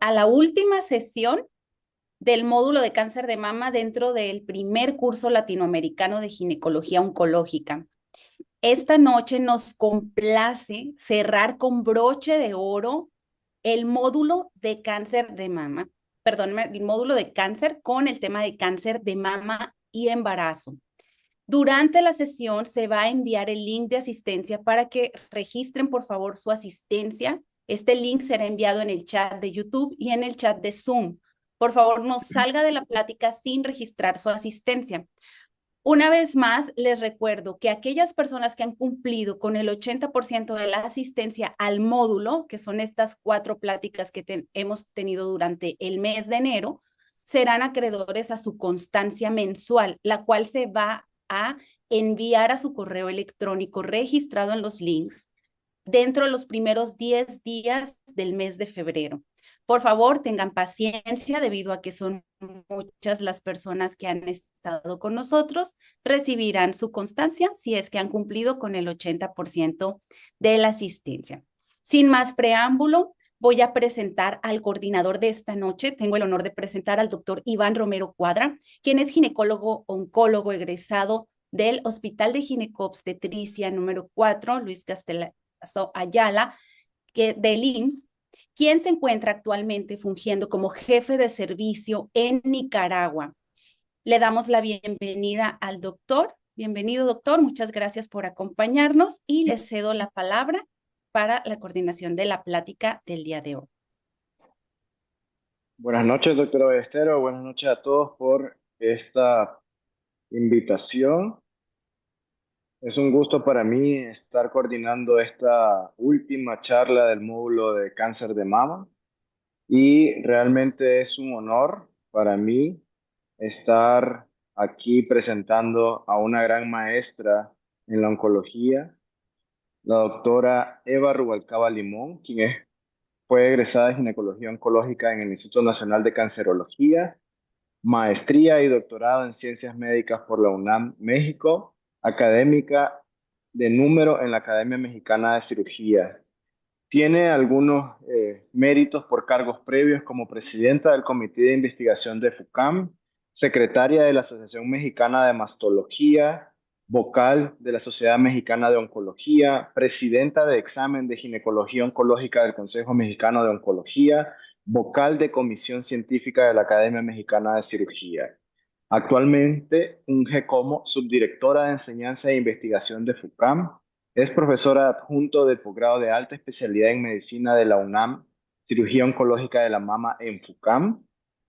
a la última sesión del módulo de cáncer de mama dentro del primer curso latinoamericano de ginecología oncológica. Esta noche nos complace cerrar con broche de oro el módulo de cáncer de mama, perdón, el módulo de cáncer con el tema de cáncer de mama y embarazo. Durante la sesión se va a enviar el link de asistencia para que registren por favor su asistencia. Este link será enviado en el chat de YouTube y en el chat de Zoom. Por favor, no salga de la plática sin registrar su asistencia. Una vez más, les recuerdo que aquellas personas que han cumplido con el 80% de la asistencia al módulo, que son estas 4 pláticas que hemos tenido durante el mes de enero, serán acreedores a su constancia mensual, la cual se va a enviar a su correo electrónico registrado en los links dentro de los primeros 10 días del mes de febrero. Por favor, tengan paciencia debido a que son muchas las personas que han estado con nosotros, recibirán su constancia si es que han cumplido con el 80% de la asistencia. Sin más preámbulo, voy a presentar al coordinador de esta noche. Tengo el honor de presentar al doctor Iván Romero Cuadra, quien es ginecólogo oncólogo egresado del Hospital de Ginecobstetricia número 4, Luis Castelazo Ayala, del IMSS, quien se encuentra actualmente fungiendo como jefe de servicio en Nicaragua. Le damos la bienvenida al doctor. Bienvenido, doctor. Muchas gracias por acompañarnos y le cedo la palabra para la coordinación de la plática del día de hoy. Buenas noches, doctora Ballestero. Buenas noches a todos por esta invitación. Es un gusto para mí estar coordinando esta última charla del módulo de cáncer de mama y realmente es un honor para mí estar aquí presentando a una gran maestra en la oncología, la doctora Eva Rubalcaba Limón, fue egresada de ginecología oncológica en el Instituto Nacional de Cancerología, maestría y doctorado en ciencias médicas por la UNAM, México, académica de número en la Academia Mexicana de Cirugía. Tiene algunos méritos por cargos previos como presidenta del Comité de Investigación de FUCAM, secretaria de la Asociación Mexicana de Mastología, vocal de la Sociedad Mexicana de Oncología, presidenta de examen de ginecología oncológica del Consejo Mexicano de Oncología, vocal de comisión científica de la Academia Mexicana de Cirugía. Actualmente funge como subdirectora de enseñanza e investigación de FUCAM. Es profesora adjunto del posgrado de alta especialidad en medicina de la UNAM, cirugía oncológica de la mama en FUCAM,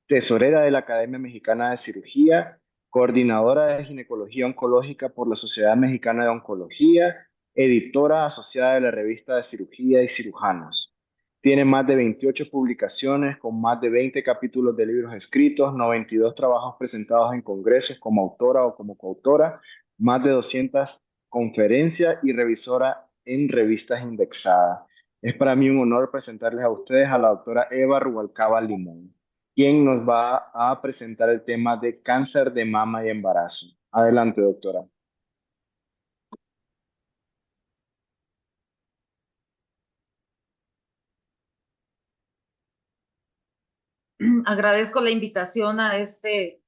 tesorera de la Academia Mexicana de Cirugía, coordinadora de ginecología oncológica por la Sociedad Mexicana de Oncología, editora asociada de la revista de Cirugía y Cirujanos. Tiene más de 28 publicaciones con más de 20 capítulos de libros escritos, 92 trabajos presentados en congresos como autora o como coautora, más de 200 conferencias y revisora en revistas indexadas. Es para mí un honor presentarles a ustedes a la doctora Eva Rubalcaba Limón, quien nos va a presentar el tema de cáncer de mama y embarazo. Adelante, doctora. Agradezco la invitación a este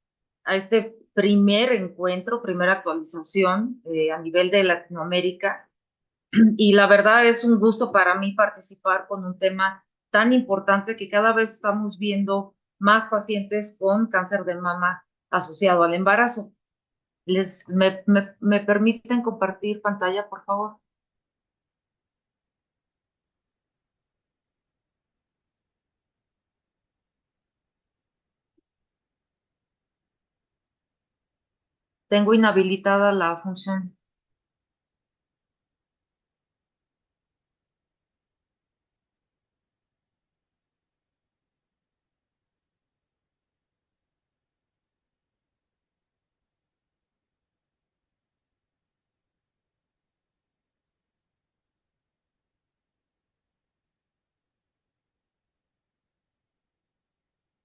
primer encuentro, primera actualización a nivel de Latinoamérica. Y la verdad es un gusto para mí participar con un tema tan importante que cada vez estamos viendo más pacientes con cáncer de mama asociado al embarazo. ¿Me permiten compartir pantalla, por favor? Tengo inhabilitada la función.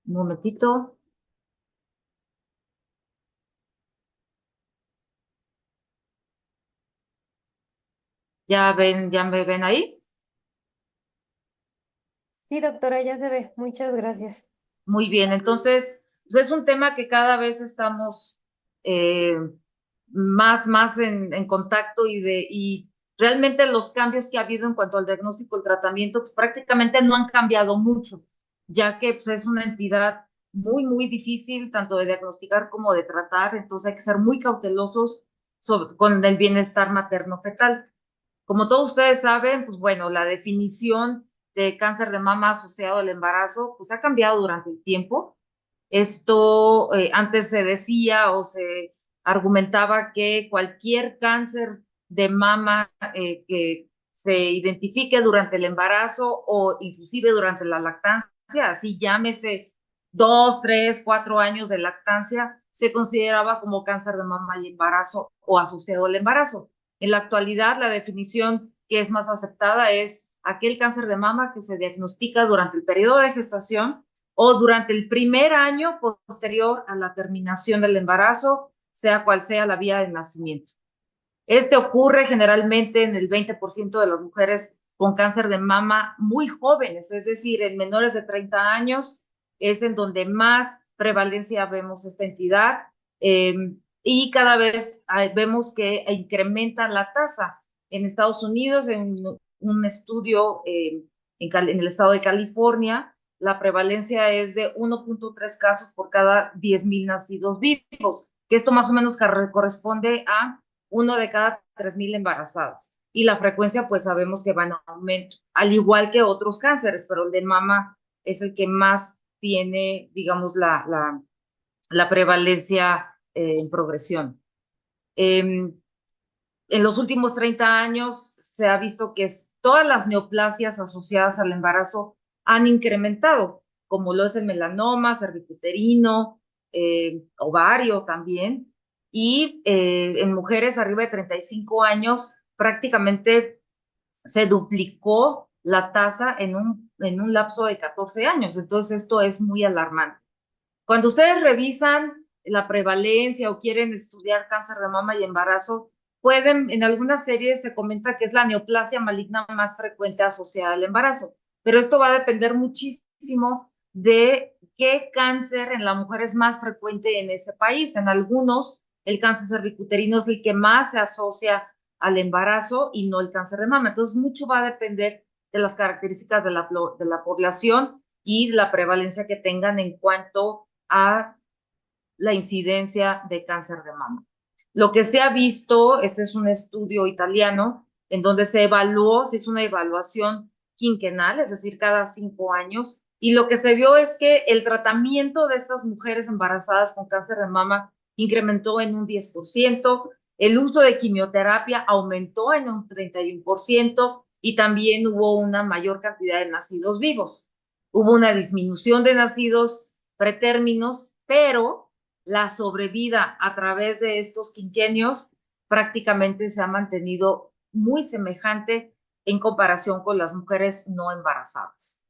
Un momentito. ¿Ya me ven ahí? Sí, doctora, ya se ve. Muchas gracias. Muy bien, entonces, pues es un tema que cada vez estamos eh, más en contacto y realmente los cambios que ha habido en cuanto al diagnóstico y el tratamiento, pues prácticamente no han cambiado mucho, ya que pues, es una entidad muy difícil tanto de diagnosticar como de tratar, entonces hay que ser muy cautelosos con el bienestar materno-fetal. Como todos ustedes saben, pues bueno, la definición de cáncer de mama asociado al embarazo, pues ha cambiado durante el tiempo. Esto antes se decía o se argumentaba que cualquier cáncer de mama que se identifique durante el embarazo o inclusive durante la lactancia, así llámese 2, 3, 4 años de lactancia, se consideraba como cáncer de mama y embarazo o asociado al embarazo. En la actualidad, la definición que es más aceptada es aquel cáncer de mama que se diagnostica durante el periodo de gestación o durante el primer año posterior a la terminación del embarazo, sea cual sea la vía de nacimiento. Este ocurre generalmente en el 20% de las mujeres con cáncer de mama muy jóvenes, es decir, en menores de 30 años, es en donde más prevalencia vemos esta entidad eh, y cada vez vemos que incrementa la tasa. En Estados Unidos, en un estudio en el estado de California, la prevalencia es de 1.3 casos por cada 10,000 nacidos vivos, que esto más o menos corresponde a 1 de cada 3,000 embarazadas. Y la frecuencia, pues sabemos que va en aumento, al igual que otros cánceres, pero el de mama es el que más tiene, digamos, la prevalencia en progresión. En los últimos 30 años se ha visto que todas las neoplasias asociadas al embarazo han incrementado, como lo es el melanoma, cervicuterino, ovario también, y en mujeres arriba de 35 años prácticamente se duplicó la tasa en un lapso de 14 años. Entonces esto es muy alarmante. Cuando ustedes revisan la prevalencia o quieren estudiar cáncer de mama y embarazo, pueden, en algunas series se comenta que es la neoplasia maligna más frecuente asociada al embarazo, pero esto va a depender muchísimo de qué cáncer en la mujer es más frecuente en ese país. En algunos, el cáncer cervicuterino es el que más se asocia al embarazo y no el cáncer de mama. Entonces, mucho va a depender de las características de la población y la prevalencia que tengan en cuanto a la incidencia de cáncer de mama. Lo que se ha visto, este es un estudio italiano, en donde se evaluó, se hizo una evaluación quinquenal, es decir, cada 5 años, y lo que se vio es que el tratamiento de estas mujeres embarazadas con cáncer de mama incrementó en un 10%, el uso de quimioterapia aumentó en un 31% y también hubo una mayor cantidad de nacidos vivos. Hubo una disminución de nacidos pretérminos, pero la sobrevida a través de estos quinquenios prácticamente se ha mantenido muy semejante en comparación con las mujeres no embarazadas.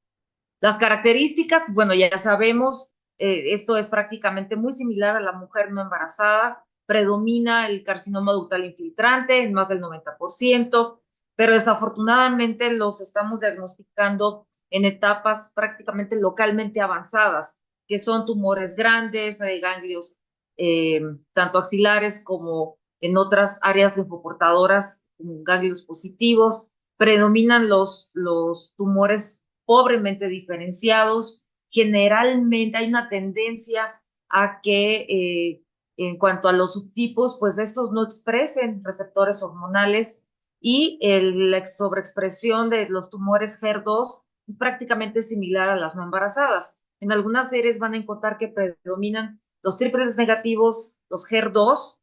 Las características, bueno, ya sabemos, esto es prácticamente muy similar a la mujer no embarazada, predomina el carcinoma ductal infiltrante en más del 90%, pero desafortunadamente los estamos diagnosticando en etapas prácticamente localmente avanzadas, que son tumores grandes, ganglios eh, tanto axilares como en otras áreas linfoportadoras, ganglios positivos, predominan los tumores pobremente diferenciados. Generalmente hay una tendencia a que en cuanto a los subtipos, pues estos no expresen receptores hormonales y la sobreexpresión de los tumores HER2 es prácticamente similar a las no embarazadas. En algunas series van a encontrar que predominan los tripletes negativos, los HER2,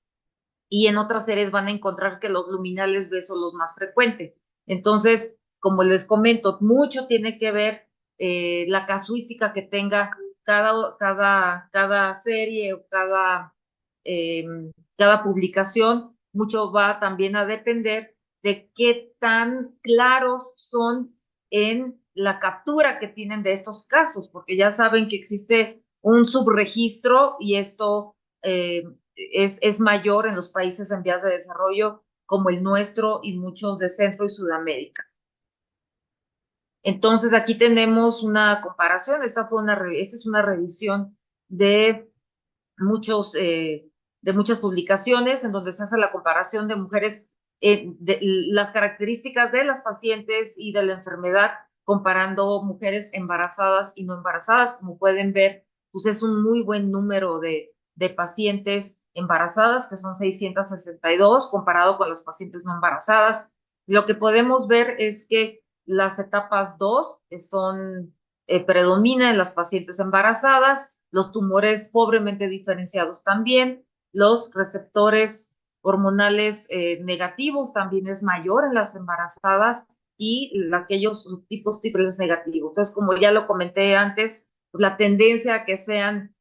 y en otras series van a encontrar que los luminales B son los más frecuentes. Entonces, como les comento, mucho tiene que ver la casuística que tenga cada serie o eh, cada publicación, mucho va también a depender de qué tan claros son en la captura que tienen de estos casos, porque ya saben que existe un subregistro y esto es mayor en los países en vías de desarrollo como el nuestro y muchos de Centro y Sudamérica. Entonces, aquí tenemos una comparación. Esta es una revisión de de muchas publicaciones en donde se hace la comparación de mujeres, de las características de las pacientes y de la enfermedad, comparando mujeres embarazadas y no embarazadas. Como pueden ver, pues es un muy buen número de pacientes embarazadas, que son 662, comparado con las pacientes no embarazadas. Lo que podemos ver es que las etapas 2 predominan en las pacientes embarazadas, los tumores pobremente diferenciados también, los receptores hormonales negativos también es mayor en las embarazadas y aquellos subtipos triples negativos. Entonces, como ya lo comenté antes, pues la tendencia a que sean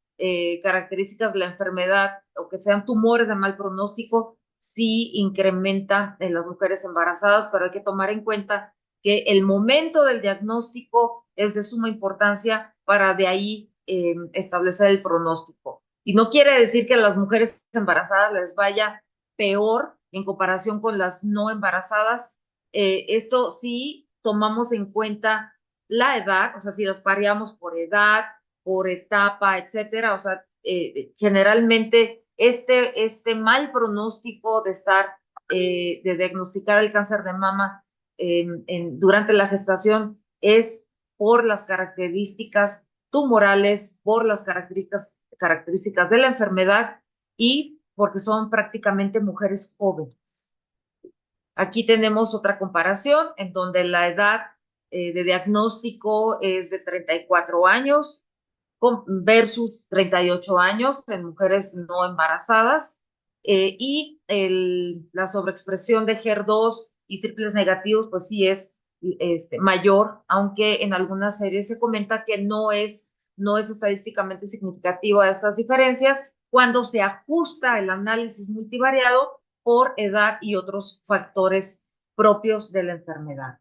características de la enfermedad o que sean tumores de mal pronóstico sí incrementa en las mujeres embarazadas, pero hay que tomar en cuenta que el momento del diagnóstico es de suma importancia para de ahí establecer el pronóstico. Y no quiere decir que a las mujeres embarazadas les vaya peor en comparación con las no embarazadas. Esto sí tomamos en cuenta la edad, o sea, si las pareamos por edad, por etapa, etcétera, o sea, generalmente este mal pronóstico de de diagnosticar el cáncer de mama durante la gestación es por las características tumorales, por las características de la enfermedad y porque son prácticamente mujeres jóvenes. Aquí tenemos otra comparación en donde la edad de diagnóstico es de 34 años versus 38 años en mujeres no embarazadas y la sobreexpresión de HER2 y triples negativos pues sí es mayor, aunque en algunas series se comenta que no es estadísticamente significativa estas diferencias cuando se ajusta el análisis multivariado por edad y otros factores propios de la enfermedad.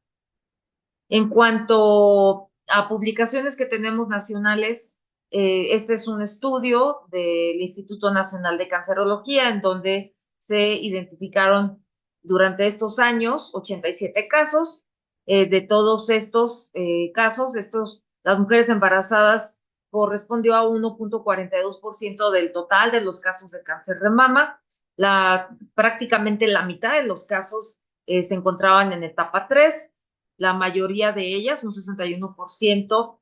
En cuanto a publicaciones que tenemos nacionales, este es un estudio del Instituto Nacional de Cancerología en donde se identificaron durante estos años 87 casos. De todos estos casos, las mujeres embarazadas correspondió a 1.42% del total de los casos de cáncer de mama. Prácticamente la mitad de los casos se encontraban en etapa 3. La mayoría de ellas, un 61%,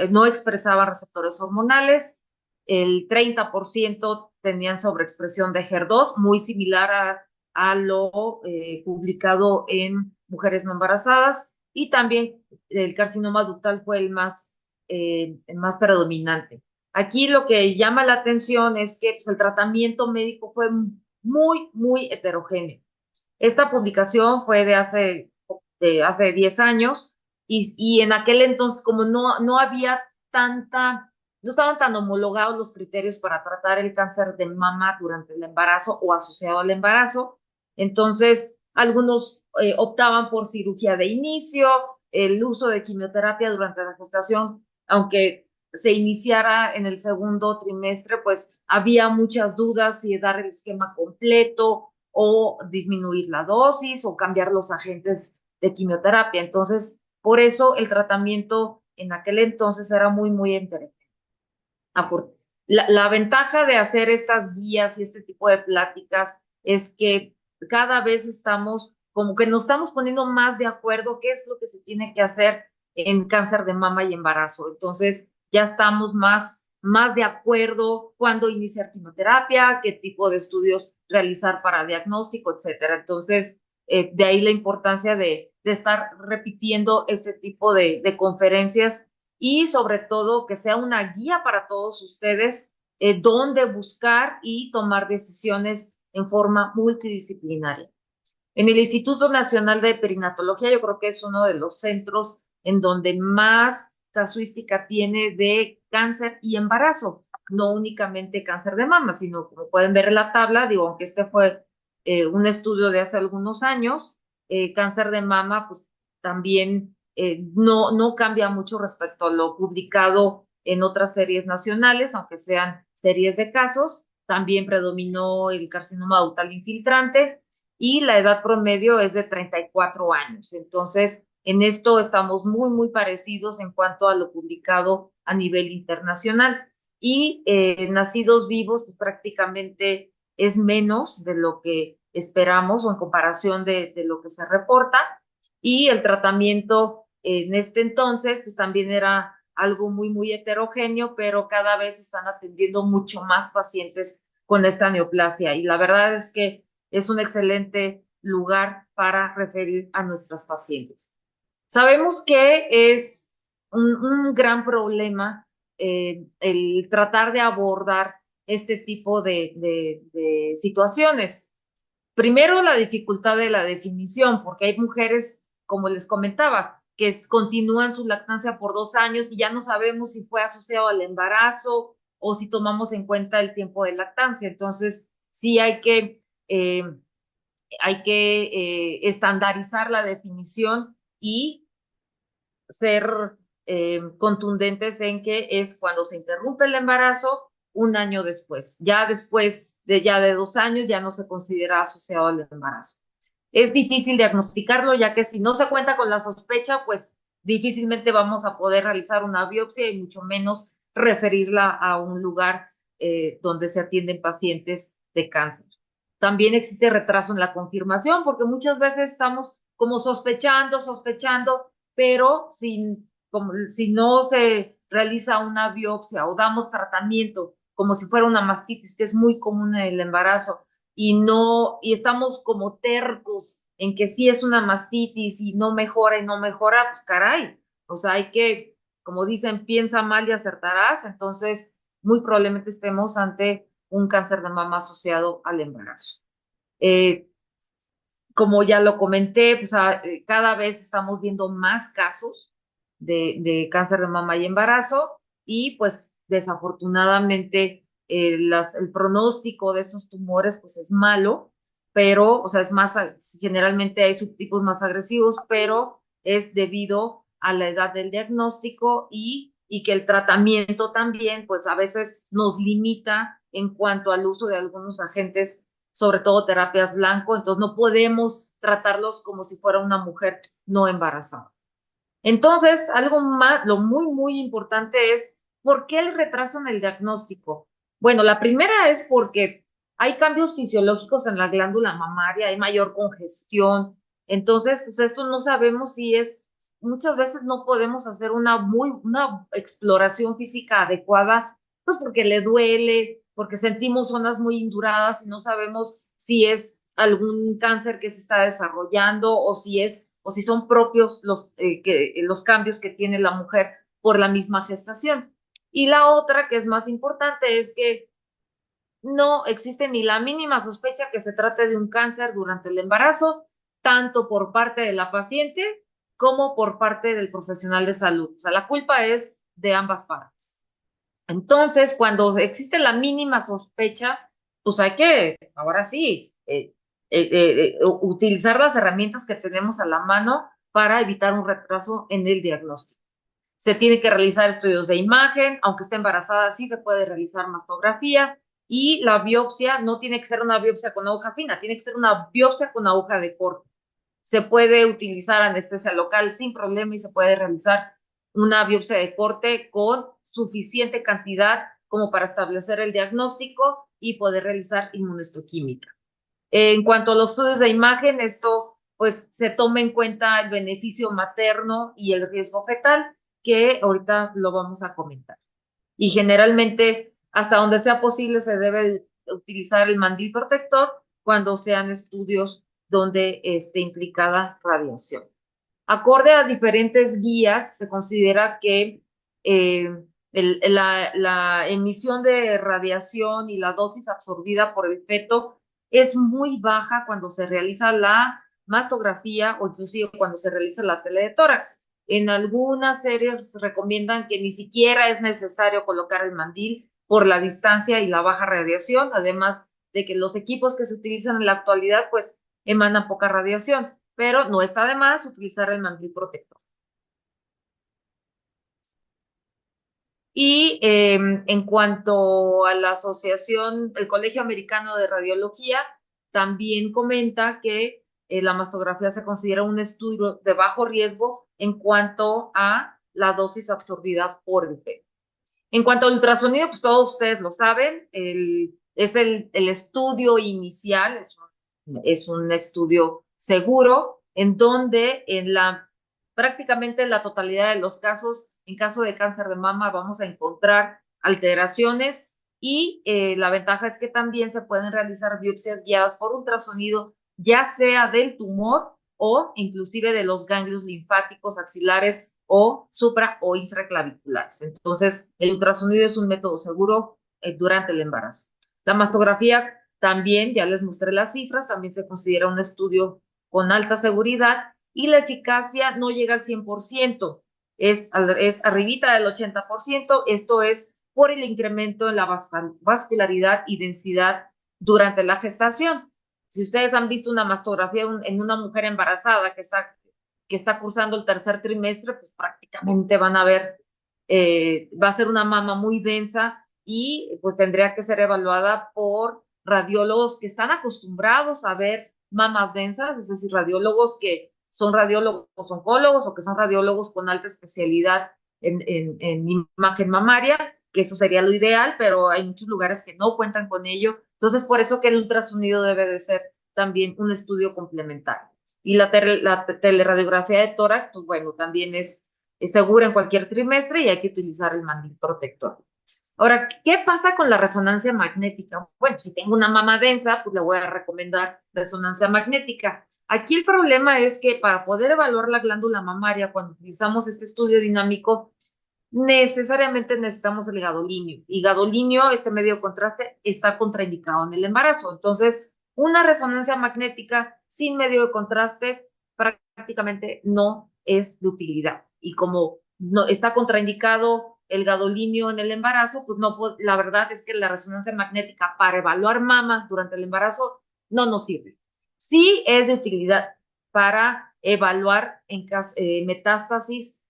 no expresaban receptores hormonales, el 30% tenían sobreexpresión de HER2, muy similar a lo publicado en mujeres no embarazadas, y también el carcinoma ductal fue el más predominante. Aquí lo que llama la atención es que pues, el tratamiento médico fue muy, muy heterogéneo. Esta publicación fue de hace 10 años y en aquel entonces como no había no estaban tan homologados los criterios para tratar el cáncer de mama durante el embarazo o asociado al embarazo, entonces algunos optaban por cirugía de inicio, el uso de quimioterapia durante la gestación, aunque se iniciara en el segundo trimestre, pues había muchas dudas si dar el esquema completo o disminuir la dosis o cambiar los agentes de quimioterapia. Entonces, por eso el tratamiento en aquel entonces era muy, muy interesante. La ventaja de hacer estas guías y este tipo de pláticas es que cada vez como que nos estamos poniendo más de acuerdo qué es lo que se tiene que hacer en cáncer de mama y embarazo. Entonces, ya estamos más de acuerdo cuándo iniciar quimioterapia, qué tipo de estudios realizar para diagnóstico, etcétera. Entonces, de ahí la importancia de estar repitiendo este tipo de conferencias y sobre todo que sea una guía para todos ustedes dónde buscar y tomar decisiones en forma multidisciplinaria. En el Instituto Nacional de Perinatología yo creo que es uno de los centros en donde más casuística tiene de cáncer y embarazo, no únicamente cáncer de mama, sino como pueden ver en la tabla, digo, aunque este fue un estudio de hace algunos años, cáncer de mama pues también no cambia mucho respecto a lo publicado en otras series nacionales, aunque sean series de casos. También predominó el carcinoma ductal infiltrante y la edad promedio es de 34 años. Entonces, En esto estamos muy parecidos en cuanto a lo publicado a nivel internacional. Y nacidos vivos, pues, prácticamente es menos de lo que esperamos o en comparación de lo que se reporta. Y el tratamiento en este entonces, pues también era algo muy heterogéneo, pero cada vez están atendiendo mucho más pacientes con esta neoplasia. Y la verdad es que es un excelente lugar para referir a nuestras pacientes. Sabemos que es un gran problema el tratar de abordar este tipo de situaciones. Primero, la dificultad de la definición, porque hay mujeres, como les comentaba, que continúan su lactancia por 2 años y ya no sabemos si fue asociado al embarazo o si tomamos en cuenta el tiempo de lactancia. Entonces, sí hay que estandarizar la definición y ser contundentes en que es cuando se interrumpe el embarazo 1 año después. Ya después de 2 años ya no se considera asociado al embarazo. Es difícil diagnosticarlo, ya que si no se cuenta con la sospecha, pues difícilmente vamos a poder realizar una biopsia y mucho menos referirla a un lugar donde se atienden pacientes de cáncer. También existe retraso en la confirmación, porque muchas veces estamos como sospechando, pero si no se realiza una biopsia o damos tratamiento como si fuera una mastitis, que es muy común en el embarazo, y estamos como tercos en que sí es una mastitis y no mejora, pues caray, o sea, como dicen, piensa mal y acertarás. Entonces muy probablemente estemos ante un cáncer de mama asociado al embarazo. Como ya lo comenté, pues cada vez estamos viendo más casos de cáncer de mama y embarazo, y pues desafortunadamente el pronóstico de estos tumores pues es malo, pero, o sea, generalmente hay subtipos más agresivos, pero es debido a la edad del diagnóstico y que el tratamiento también pues a veces nos limita en cuanto al uso de algunos agentes, sobre todo terapias blanco. Entonces no podemos tratarlos como si fuera una mujer no embarazada. Entonces, algo más, lo muy importante es, ¿por qué el retraso en el diagnóstico? Bueno, la primera es porque hay cambios fisiológicos en la glándula mamaria, hay mayor congestión. Entonces, esto no sabemos si muchas veces no podemos hacer una exploración física adecuada, pues porque le duele, porque sentimos zonas muy induradas y no sabemos si es algún cáncer que se está desarrollando o si son propios los cambios que tiene la mujer por la misma gestación. Y la otra, que es más importante, es que no existe ni la mínima sospecha que se trate de un cáncer durante el embarazo, tanto por parte de la paciente como por parte del profesional de salud. O sea, la culpa es de ambas partes. Entonces, cuando existe la mínima sospecha, pues hay que, ahora sí, utilizar las herramientas que tenemos a la mano para evitar un retraso en el diagnóstico. Se tiene que realizar estudios de imagen, aunque esté embarazada, sí se puede realizar mastografía, y la biopsia no tiene que ser una biopsia con aguja fina, tiene que ser una biopsia con aguja de corte. Se puede utilizar anestesia local sin problema y se puede realizar una biopsia de corte con suficiente cantidad como para establecer el diagnóstico y poder realizar inmunohistoquímica. En cuanto a los estudios de imagen, esto pues se toma en cuenta el beneficio materno y el riesgo fetal, que ahorita lo vamos a comentar. Y generalmente, hasta donde sea posible, se debe utilizar el mandil protector cuando sean estudios donde esté implicada radiación. Acorde a diferentes guías, se considera que la emisión de radiación y la dosis absorbida por el feto es muy baja cuando se realiza la mastografía o inclusive cuando se realiza la tele de tórax. En algunas series recomiendan que ni siquiera es necesario colocar el mandil por la distancia y la baja radiación, además de que los equipos que se utilizan en la actualidad pues emanan poca radiación, pero no está de más utilizar el mandil protector. Y en cuanto a la asociación, el Colegio Americano de Radiología también comenta que la mastografía se considera un estudio de bajo riesgo en cuanto a la dosis absorbida por el feto. En cuanto al ultrasonido, pues todos ustedes lo saben, es el estudio inicial, es un estudio seguro, en donde prácticamente en la totalidad de los casos, en caso de cáncer de mama, vamos a encontrar alteraciones y la ventaja es que también se pueden realizar biopsias guiadas por ultrasonido, ya sea del tumor o inclusive de los ganglios linfáticos axilares o supra o infraclaviculares. Entonces, el ultrasonido es un método seguro durante el embarazo. La mastografía también, ya les mostré las cifras, también se considera un estudio con alta seguridad y la eficacia no llega al 100%, es arribita del 80%, esto es por el incremento en la vascularidad y densidad durante la gestación. Si ustedes han visto una mastografía en una mujer embarazada que está cursando el tercer trimestre, pues prácticamente van a ver, va a ser una mama muy densa y pues tendría que ser evaluada por radiólogos que están acostumbrados a ver mamas densas, es decir, radiólogos que son radiólogos oncólogos o que son radiólogos con alta especialidad en imagen mamaria, que eso sería lo ideal, pero hay muchos lugares que no cuentan con ello. Entonces, por eso que el ultrasonido debe de ser también un estudio complementario. Y la teleradiografía de tórax, pues bueno, también es segura en cualquier trimestre y hay que utilizar el mandil protector. Ahora, ¿qué pasa con la resonancia magnética? Bueno, si tengo una mama densa, pues le voy a recomendar resonancia magnética. Aquí el problema es que para poder evaluar la glándula mamaria, cuando utilizamos este estudio dinámico, necesariamente necesitamos el gadolíneo. Y gadolíneo, este medio de contraste, está contraindicado en el embarazo. Entonces, una resonancia magnética sin medio de contraste prácticamente no es de utilidad. Y como no está contraindicado el gadolíneo en el embarazo, pues no, la verdad es que la resonancia magnética para evaluar mama durante el embarazo no nos sirve. Sí es de utilidad para evaluar en metástasis,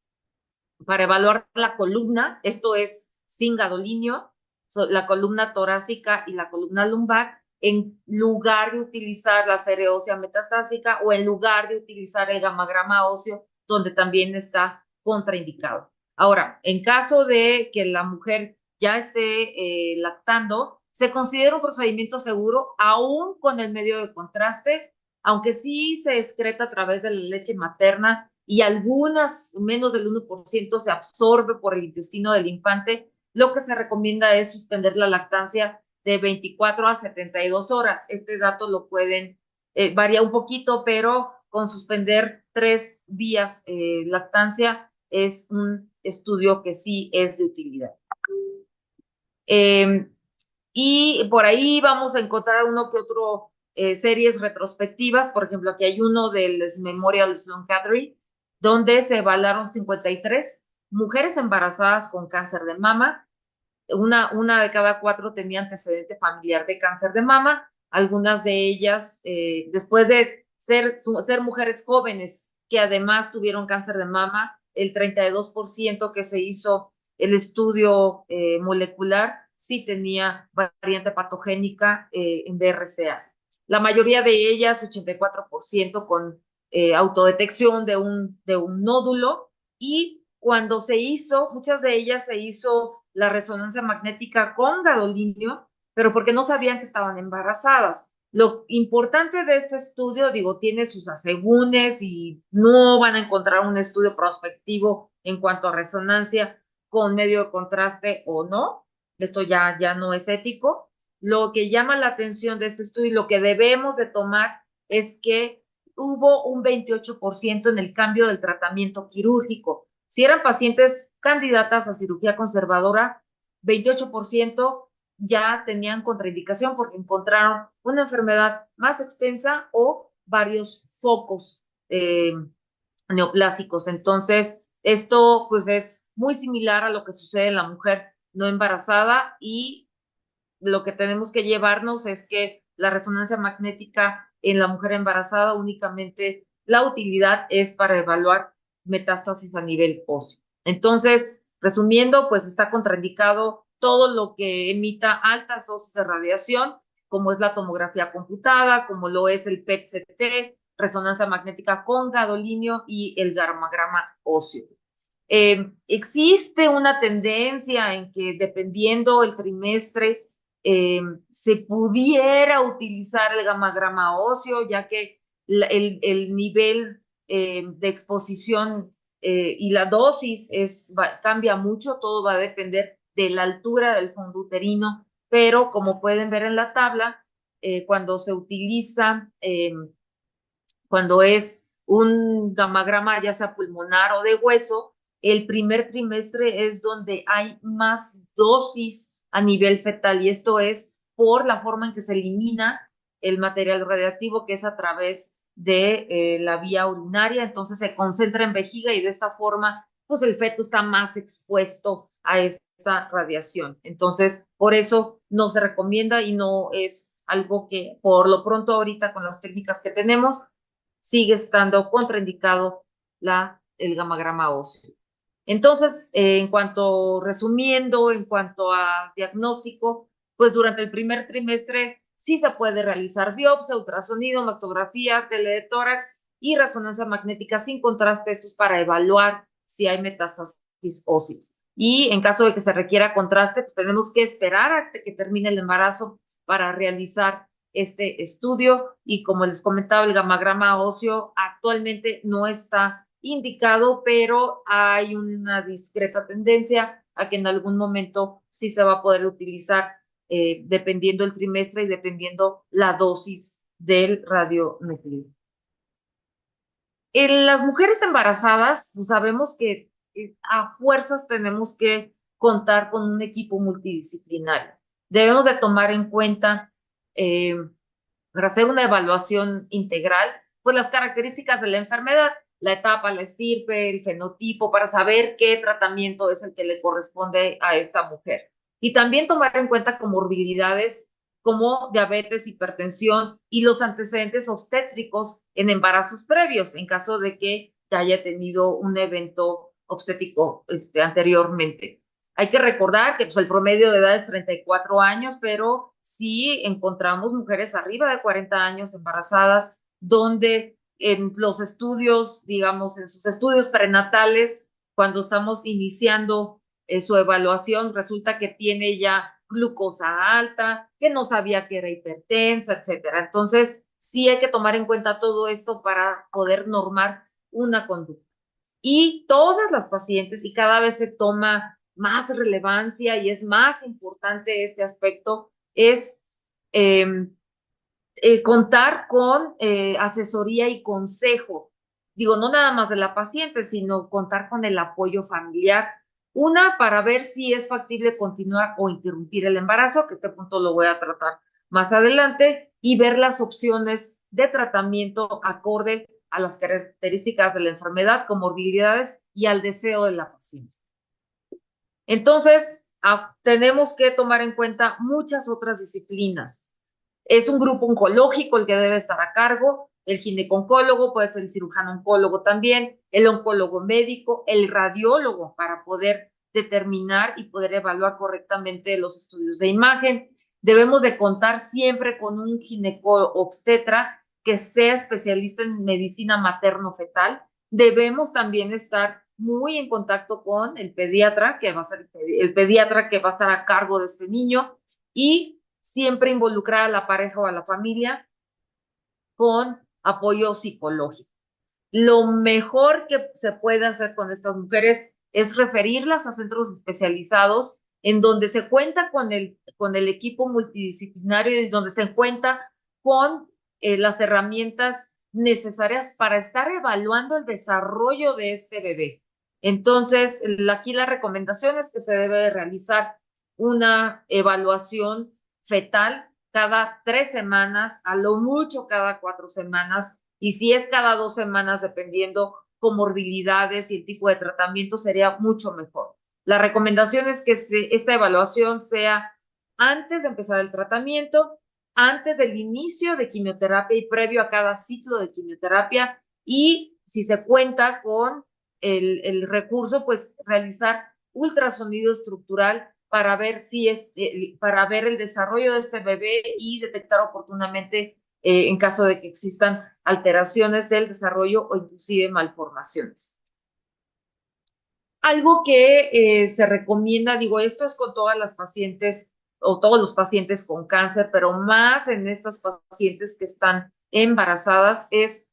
para evaluar la columna, esto es sin gadolíneo, la columna torácica y la columna lumbar, en lugar de utilizar la serie ósea metastásica o en lugar de utilizar el gamagrama óseo, donde también está contraindicado. Ahora, en caso de que la mujer ya esté lactando, se considera un procedimiento seguro aún con el medio de contraste, aunque sí se excreta a través de la leche materna y algunas, menos del 1%, se absorbe por el intestino del infante. Lo que se recomienda es suspender la lactancia de 24 a 72 horas. Este dato lo pueden, varía un poquito, pero con suspender 3 días lactancia es un estudio que sí es de utilidad. Y por ahí vamos a encontrar uno que otro series retrospectivas. Por ejemplo, aquí hay uno del Memorial Sloan Kettering, donde se evaluaron 53 mujeres embarazadas con cáncer de mama. Una de cada 4 tenía antecedente familiar de cáncer de mama. Algunas de ellas, después de ser mujeres jóvenes que además tuvieron cáncer de mama, el 32% que se hizo el estudio molecular sí tenía variante patogénica en BRCA. La mayoría de ellas, 84%, con autodetección de un nódulo, y cuando se hizo, muchas de ellas se hizo la resonancia magnética con gadolínio, pero porque no sabían que estaban embarazadas. Lo importante de este estudio, digo, tiene sus asegúnes y no van a encontrar un estudio prospectivo en cuanto a resonancia con medio de contraste o no. Esto ya no es ético. Lo que llama la atención de este estudio y lo que debemos de tomar es que hubo un 28% en el cambio del tratamiento quirúrgico. Si eran pacientes candidatas a cirugía conservadora, 28% ya tenían contraindicación porque encontraron una enfermedad más extensa o varios focos neoplásicos. Entonces, esto pues es muy similar a lo que sucede en la mujer no embarazada, y lo que tenemos que llevarnos es que la resonancia magnética en la mujer embarazada únicamente la utilidad es para evaluar metástasis a nivel óseo. Entonces, resumiendo, pues está contraindicado todo lo que emita altas dosis de radiación, como es la tomografía computada, como lo es el PET-CT, resonancia magnética con gadolinio y el gammagrama óseo. Existe una tendencia en que dependiendo el trimestre se pudiera utilizar el gammagrama óseo, ya que el nivel de exposición y la dosis cambia mucho, todo va a depender de la altura del fondo uterino, pero como pueden ver en la tabla, cuando se utiliza, cuando es un gammagrama ya sea pulmonar o de hueso, el primer trimestre es donde hay más dosis a nivel fetal, y esto es por la forma en que se elimina el material radiactivo, que es a través de la vía urinaria. Entonces se concentra en vejiga y de esta forma pues el feto está más expuesto a esta radiación. Entonces por eso no se recomienda y no es algo que por lo pronto ahorita con las técnicas que tenemos sigue estando contraindicado el gammagrama óseo. Entonces, resumiendo, en cuanto a diagnóstico, pues durante el primer trimestre sí se puede realizar biopsia, ultrasonido, mastografía, tele de tórax y resonancia magnética sin contraste. Esto es para evaluar si hay metástasis óseas. Y en caso de que se requiera contraste, pues tenemos que esperar hasta que termine el embarazo para realizar este estudio. Y como les comentaba, el gammagrama óseo actualmente no está indicado, pero hay una discreta tendencia a que en algún momento sí se va a poder utilizar dependiendo el trimestre y dependiendo la dosis del radionuclido. En las mujeres embarazadas, pues sabemos que a fuerzas tenemos que contar con un equipo multidisciplinario. Debemos de tomar en cuenta para hacer una evaluación integral, pues las características de la enfermedad, la etapa, la estirpe, el fenotipo, para saber qué tratamiento es el que le corresponde a esta mujer. Y también tomar en cuenta comorbilidades como diabetes, hipertensión y los antecedentes obstétricos en embarazos previos, en caso de que haya tenido un evento obstétrico anteriormente. Hay que recordar que pues, el promedio de edad es 34 años, pero sí encontramos mujeres arriba de 40 años embarazadas, donde en los estudios, digamos, en sus estudios prenatales, cuando estamos iniciando su evaluación, resulta que tiene ya glucosa alta, que no sabía que era hipertensa, etcétera. Entonces, sí hay que tomar en cuenta todo esto para poder normar una conducta. Y todas las pacientes, y cada vez se toma más relevancia y es más importante este aspecto, es contar con asesoría y consejo. Digo, no nada más de la paciente, sino contar con el apoyo familiar. Una, para ver si es factible continuar o interrumpir el embarazo, que este punto lo voy a tratar más adelante, y ver las opciones de tratamiento acorde a las características de la enfermedad, comorbilidades y al deseo de la paciente. Entonces, tenemos que tomar en cuenta muchas otras disciplinas. Es un grupo oncológico el que debe estar a cargo, el gineco-oncólogo, puede ser el cirujano-oncólogo también, el oncólogo médico, el radiólogo para poder determinar y poder evaluar correctamente los estudios de imagen. Debemos de contar siempre con un gineco-obstetra que sea especialista en medicina materno-fetal. Debemos también estar muy en contacto con el pediatra, que va a ser el pediatra que va a estar a cargo de este niño, y siempre involucrar a la pareja o a la familia con apoyo psicológico. Lo mejor que se puede hacer con estas mujeres es referirlas a centros especializados en donde se cuenta con el equipo multidisciplinario y donde se cuenta con las herramientas necesarias para estar evaluando el desarrollo de este bebé. Entonces, aquí la recomendación es que se debe realizar una evaluación fetal cada 3 semanas, a lo mucho cada 4 semanas, y si es cada 2 semanas, dependiendo comorbilidades y el tipo de tratamiento, sería mucho mejor. La recomendación es que esta evaluación sea antes de empezar el tratamiento, antes del inicio de quimioterapia y previo a cada ciclo de quimioterapia, y si se cuenta con el recurso, pues realizar ultrasonido estructural para ver si para ver el desarrollo de este bebé y detectar oportunamente en caso de que existan alteraciones del desarrollo o inclusive malformaciones. Algo que se recomienda, digo, esto es con todas las pacientes o todos los pacientes con cáncer, pero más en estas pacientes que están embarazadas, es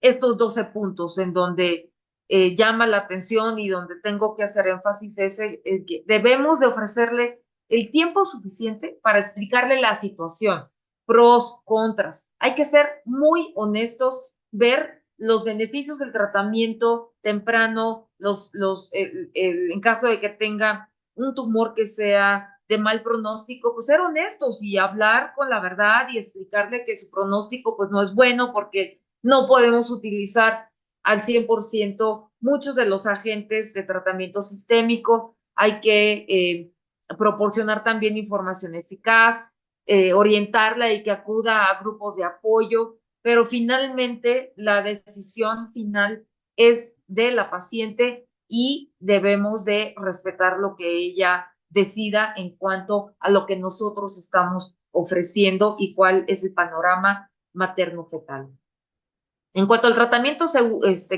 estos 12 puntos en donde llama la atención y donde tengo que hacer énfasis es que debemos de ofrecerle el tiempo suficiente para explicarle la situación, pros, contras. Hay que ser muy honestos, ver los beneficios del tratamiento temprano, en caso de que tenga un tumor que sea de mal pronóstico, pues ser honestos y hablar con la verdad y explicarle que su pronóstico pues no es bueno porque no podemos utilizar al 100% muchos de los agentes de tratamiento sistémico. Hay que proporcionar también información eficaz, orientarla y que acuda a grupos de apoyo, pero finalmente la decisión final es de la paciente y debemos de respetar lo que ella decida en cuanto a lo que nosotros estamos ofreciendo y cuál es el panorama materno-fetal. En cuanto al tratamiento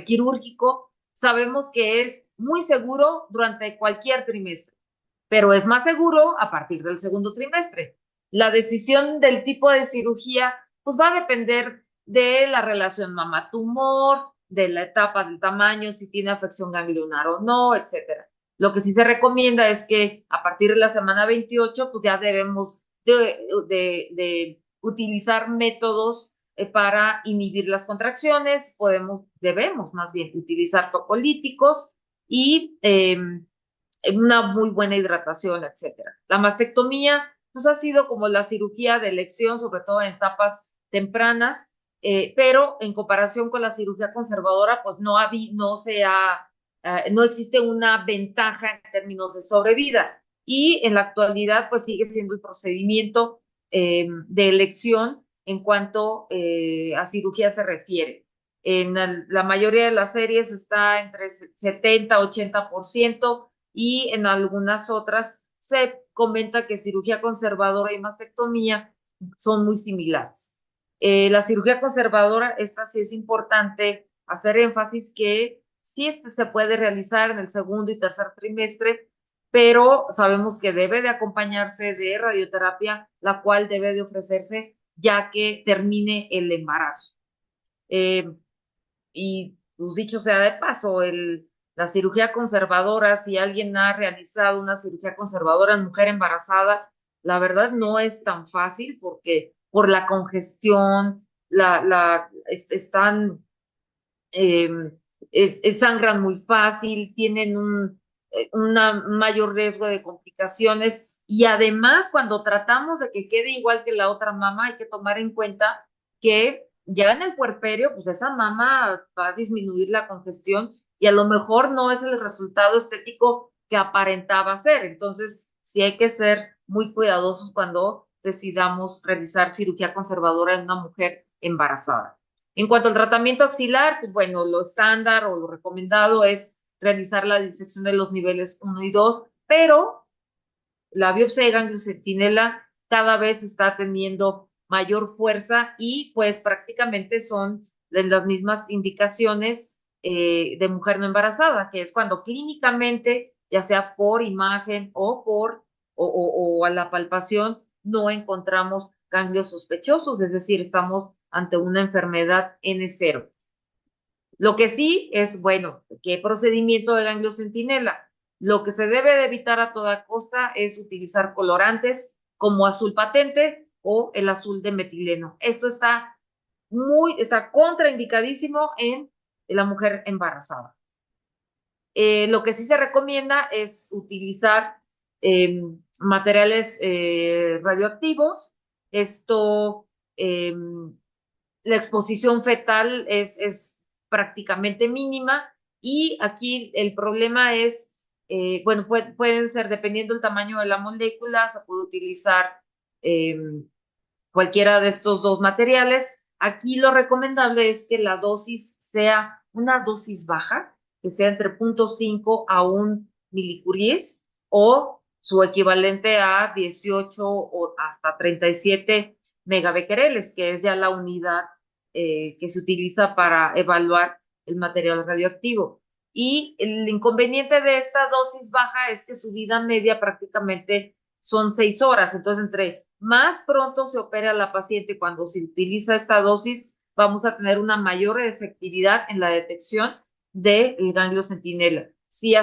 quirúrgico, sabemos que es muy seguro durante cualquier trimestre, pero es más seguro a partir del segundo trimestre. La decisión del tipo de cirugía pues va a depender de la relación mamá-tumor, de la etapa del tamaño, si tiene afección ganglionar o no, etcétera. Lo que sí se recomienda es que a partir de la semana 28 pues ya debemos de utilizar métodos para inhibir las contracciones, debemos más bien utilizar topolíticos y una muy buena hidratación, etcétera. La mastectomía pues ha sido como la cirugía de elección, sobre todo en etapas tempranas, pero en comparación con la cirugía conservadora, pues no existe una ventaja en términos de sobrevida. Y en la actualidad, pues sigue siendo el procedimiento de elección en cuanto a cirugía se refiere. En la mayoría de las series está entre 70-80%, y en algunas otras se comenta que cirugía conservadora y mastectomía son muy similares. La cirugía conservadora, esta sí es importante hacer énfasis que sí se puede realizar en el segundo y tercer trimestre, pero sabemos que debe de acompañarse de radioterapia, la cual debe de ofrecerse ya que termine el embarazo. Y pues dicho sea de paso, la cirugía conservadora, si alguien ha realizado una cirugía conservadora en mujer embarazada, la verdad no es tan fácil porque por la congestión, están, eh, sangran muy fácil, tienen un mayor riesgo de complicaciones y además cuando tratamos de que quede igual que la otra mama, hay que tomar en cuenta que ya en el puerperio, pues esa mama va a disminuir la congestión y a lo mejor no es el resultado estético que aparentaba ser. Entonces, sí hay que ser muy cuidadosos cuando decidamos realizar cirugía conservadora en una mujer embarazada. En cuanto al tratamiento axilar, pues bueno, lo estándar o lo recomendado es realizar la disección de los niveles 1 y 2, pero la biopsia de ganglios centinela cada vez está teniendo mayor fuerza y pues prácticamente son de las mismas indicaciones de mujer no embarazada, que es cuando clínicamente, ya sea por imagen o a la palpación, no encontramos ganglios sospechosos, es decir, estamos ante una enfermedad N0. Lo que sí es, bueno, ¿qué procedimiento de ganglio centinela? Lo que se debe de evitar a toda costa es utilizar colorantes como azul patente o el azul de metileno. Esto está contraindicadísimo en la mujer embarazada. Lo que sí se recomienda es utilizar materiales radioactivos. Esto, la exposición fetal es prácticamente mínima y aquí el problema es, bueno, pueden ser, dependiendo del tamaño de la molécula, se puede utilizar cualquiera de estos dos materiales. Aquí lo recomendable es que la dosis sea una dosis baja, que sea entre 0.5 a 1 milicuries o su equivalente a 18 o hasta 37 megabecquereles, que es ya la unidad que se utiliza para evaluar el material radioactivo. Y el inconveniente de esta dosis baja es que su vida media prácticamente son 6 horas. Entonces, entre más pronto se opera la paciente cuando se utiliza esta dosis, vamos a tener una mayor efectividad en la detección del ganglio centinela. Si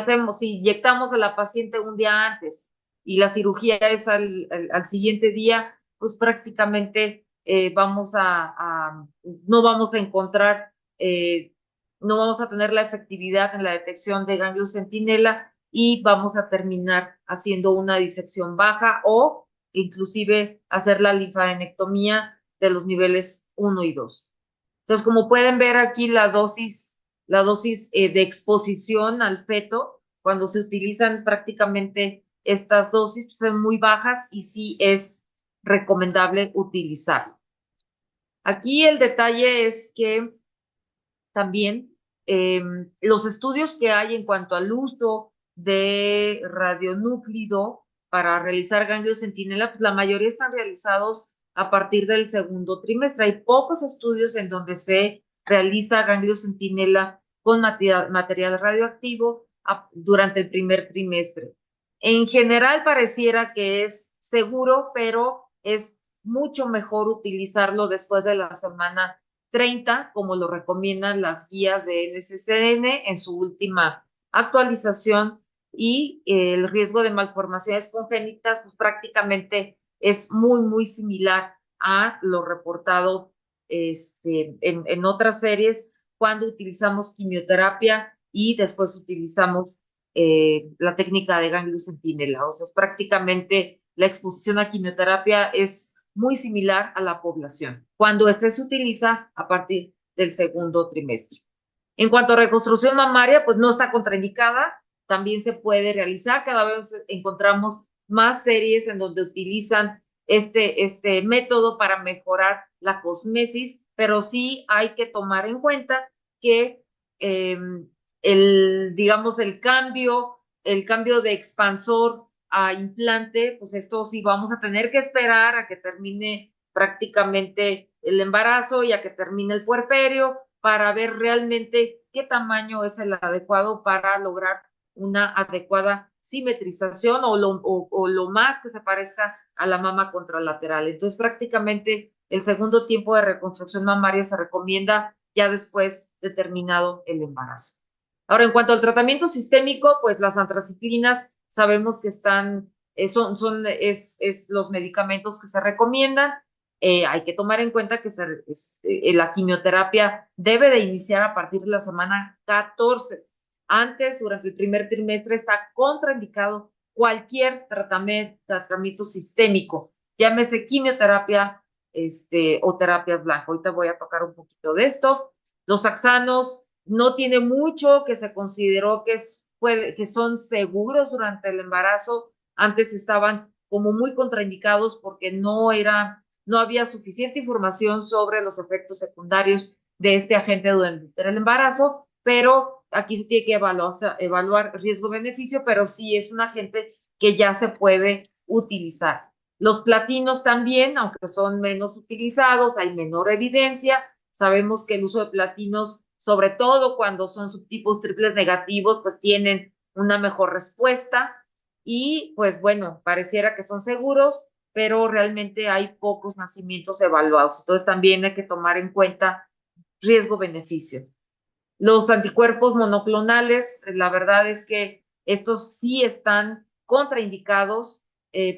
inyectamos a la paciente un día antes y la cirugía es al siguiente día, pues prácticamente no vamos a encontrar, no vamos a tener la efectividad en la detección de ganglio centinela y vamos a terminar haciendo una disección baja o inclusive hacer la linfadenectomía de los niveles 1 y 2. Entonces, como pueden ver aquí la dosis de exposición al feto, cuando se utilizan prácticamente estas dosis, pues son muy bajas y sí es recomendable utilizarlo. Aquí el detalle es que también los estudios que hay en cuanto al uso de radionúclido para realizar ganglio centinela, pues la mayoría están realizados a partir del segundo trimestre. Hay pocos estudios en donde se realiza ganglio centinela con material radioactivo durante el primer trimestre. En general pareciera que es seguro, pero es mucho mejor utilizarlo después de la semana 30, como lo recomiendan las guías de NCCN en su última actualización, y el riesgo de malformaciones congénitas pues prácticamente es muy similar a lo reportado en otras series cuando utilizamos quimioterapia y después utilizamos la técnica de ganglio centinela. O sea, es prácticamente la exposición a quimioterapia es muy similar a la población, cuando este se utiliza a partir del segundo trimestre. En cuanto a reconstrucción mamaria, pues no está contraindicada, también se puede realizar, cada vez encontramos más series en donde utilizan este método para mejorar la cosmesis, pero sí hay que tomar en cuenta que digamos, el cambio de expansor a implante, pues esto sí vamos a tener que esperar a que termine prácticamente el embarazo y a que termine el puerperio para ver realmente qué tamaño es el adecuado para lograr una adecuada simetrización o lo más que se parezca a la mama contralateral. Entonces, prácticamente el segundo tiempo de reconstrucción mamaria se recomienda ya después de terminado el embarazo. Ahora, en cuanto al tratamiento sistémico, pues las antraciclinas sabemos que son los medicamentos que se recomiendan. Hay que tomar en cuenta que la quimioterapia debe de iniciar a partir de la semana 14. Antes, durante el primer trimestre, está contraindicado cualquier tratamiento sistémico, llámese quimioterapia o terapias blancas. Ahorita voy a tocar un poquito de esto. Los taxanos no tiene mucho que se consideró que son seguros durante el embarazo. Antes estaban como muy contraindicados porque no había suficiente información sobre los efectos secundarios de este agente durante el embarazo, pero aquí se tiene que evaluar riesgo-beneficio, pero sí es un agente que ya se puede utilizar. Los platinos también, aunque son menos utilizados, hay menor evidencia. Sabemos que el uso de platinos, sobre todo cuando son subtipos triples negativos, pues tienen una mejor respuesta y pues bueno, pareciera que son seguros, pero realmente hay pocos nacimientos evaluados. Entonces también hay que tomar en cuenta riesgo-beneficio. Los anticuerpos monoclonales, la verdad es que estos sí están contraindicados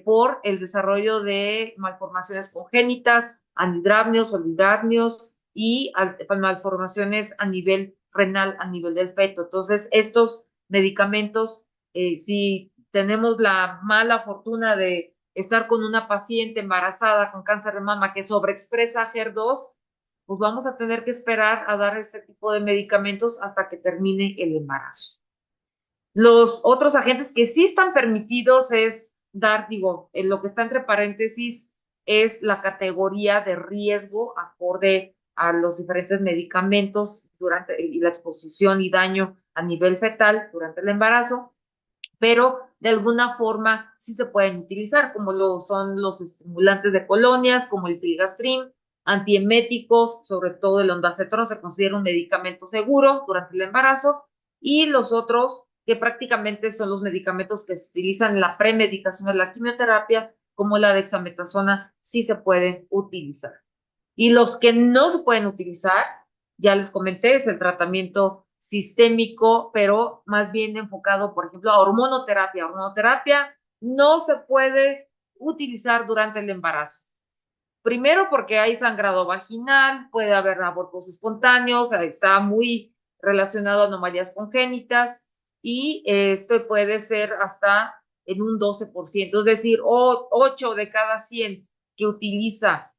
por el desarrollo de malformaciones congénitas, anhidramnios, olidrapnios y malformaciones a nivel renal, a nivel del feto. Entonces, estos medicamentos, si tenemos la mala fortuna de estar con una paciente embarazada con cáncer de mama que sobreexpresa HER2, pues vamos a tener que esperar a dar este tipo de medicamentos hasta que termine el embarazo. Los otros agentes que sí están permitidos es dar, en lo que está entre paréntesis, es la categoría de riesgo acorde a los diferentes medicamentos durante la exposición y daño a nivel fetal durante el embarazo, pero de alguna forma sí se pueden utilizar, como lo son los estimulantes de colonias, como el filgastrin, antieméticos, sobre todo el ondansetron se considera un medicamento seguro durante el embarazo, y los otros que prácticamente son los medicamentos que se utilizan en la premedicación de la quimioterapia, como la dexametasona, sí se pueden utilizar. Y los que no se pueden utilizar, ya les comenté, es el tratamiento sistémico, pero más bien enfocado, por ejemplo, a hormonoterapia. Hormonoterapia no se puede utilizar durante el embarazo. Primero porque hay sangrado vaginal, puede haber abortos espontáneos, está muy relacionado a anomalías congénitas, y esto puede ser hasta en un 12%, es decir, 8 de cada 100 que utiliza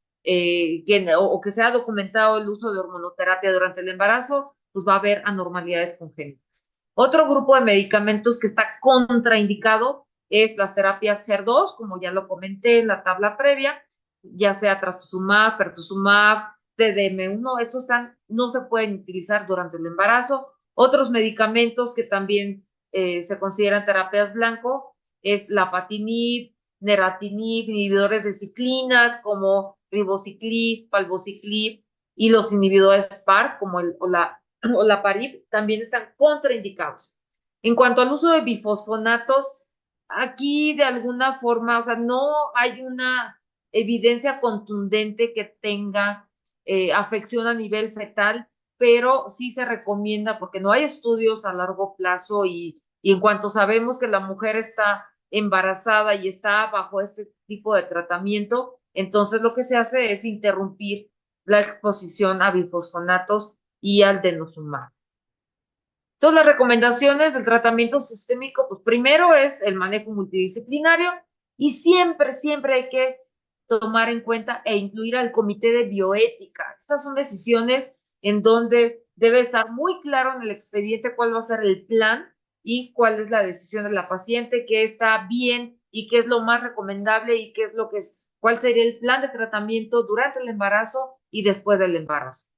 o que se ha documentado el uso de hormonoterapia durante el embarazo, pues va a haber anormalidades congénitas. Otro grupo de medicamentos que está contraindicado es las terapias HER2, como ya lo comenté en la tabla previa, ya sea trastuzumab, pertuzumab, TDM1, estos no se pueden utilizar durante el embarazo. Otros medicamentos que también se consideran terapias blanco es lapatinib, neratinib, inhibidores de ciclinas como ribociclib, palbociclib, y los inhibidores PARP como el olaparib también están contraindicados. En cuanto al uso de bifosfonatos, aquí de alguna forma, o sea, no hay una evidencia contundente que tenga afección a nivel fetal, pero sí se recomienda porque no hay estudios a largo plazo, y en cuanto sabemos que la mujer está embarazada y está bajo este tipo de tratamiento, entonces lo que se hace es interrumpir la exposición a bifosfonatos y al denosumab. Entonces, las recomendaciones del tratamiento sistémico, pues primero es el manejo multidisciplinario, y siempre, siempre hay que tomar en cuenta e incluir al comité de bioética. Estas son decisiones en donde debe estar muy claro en el expediente cuál va a ser el plan y cuál es la decisión de la paciente, qué está bien y qué es lo más recomendable y qué es lo que es, cuál sería el plan de tratamiento durante el embarazo y después del embarazo.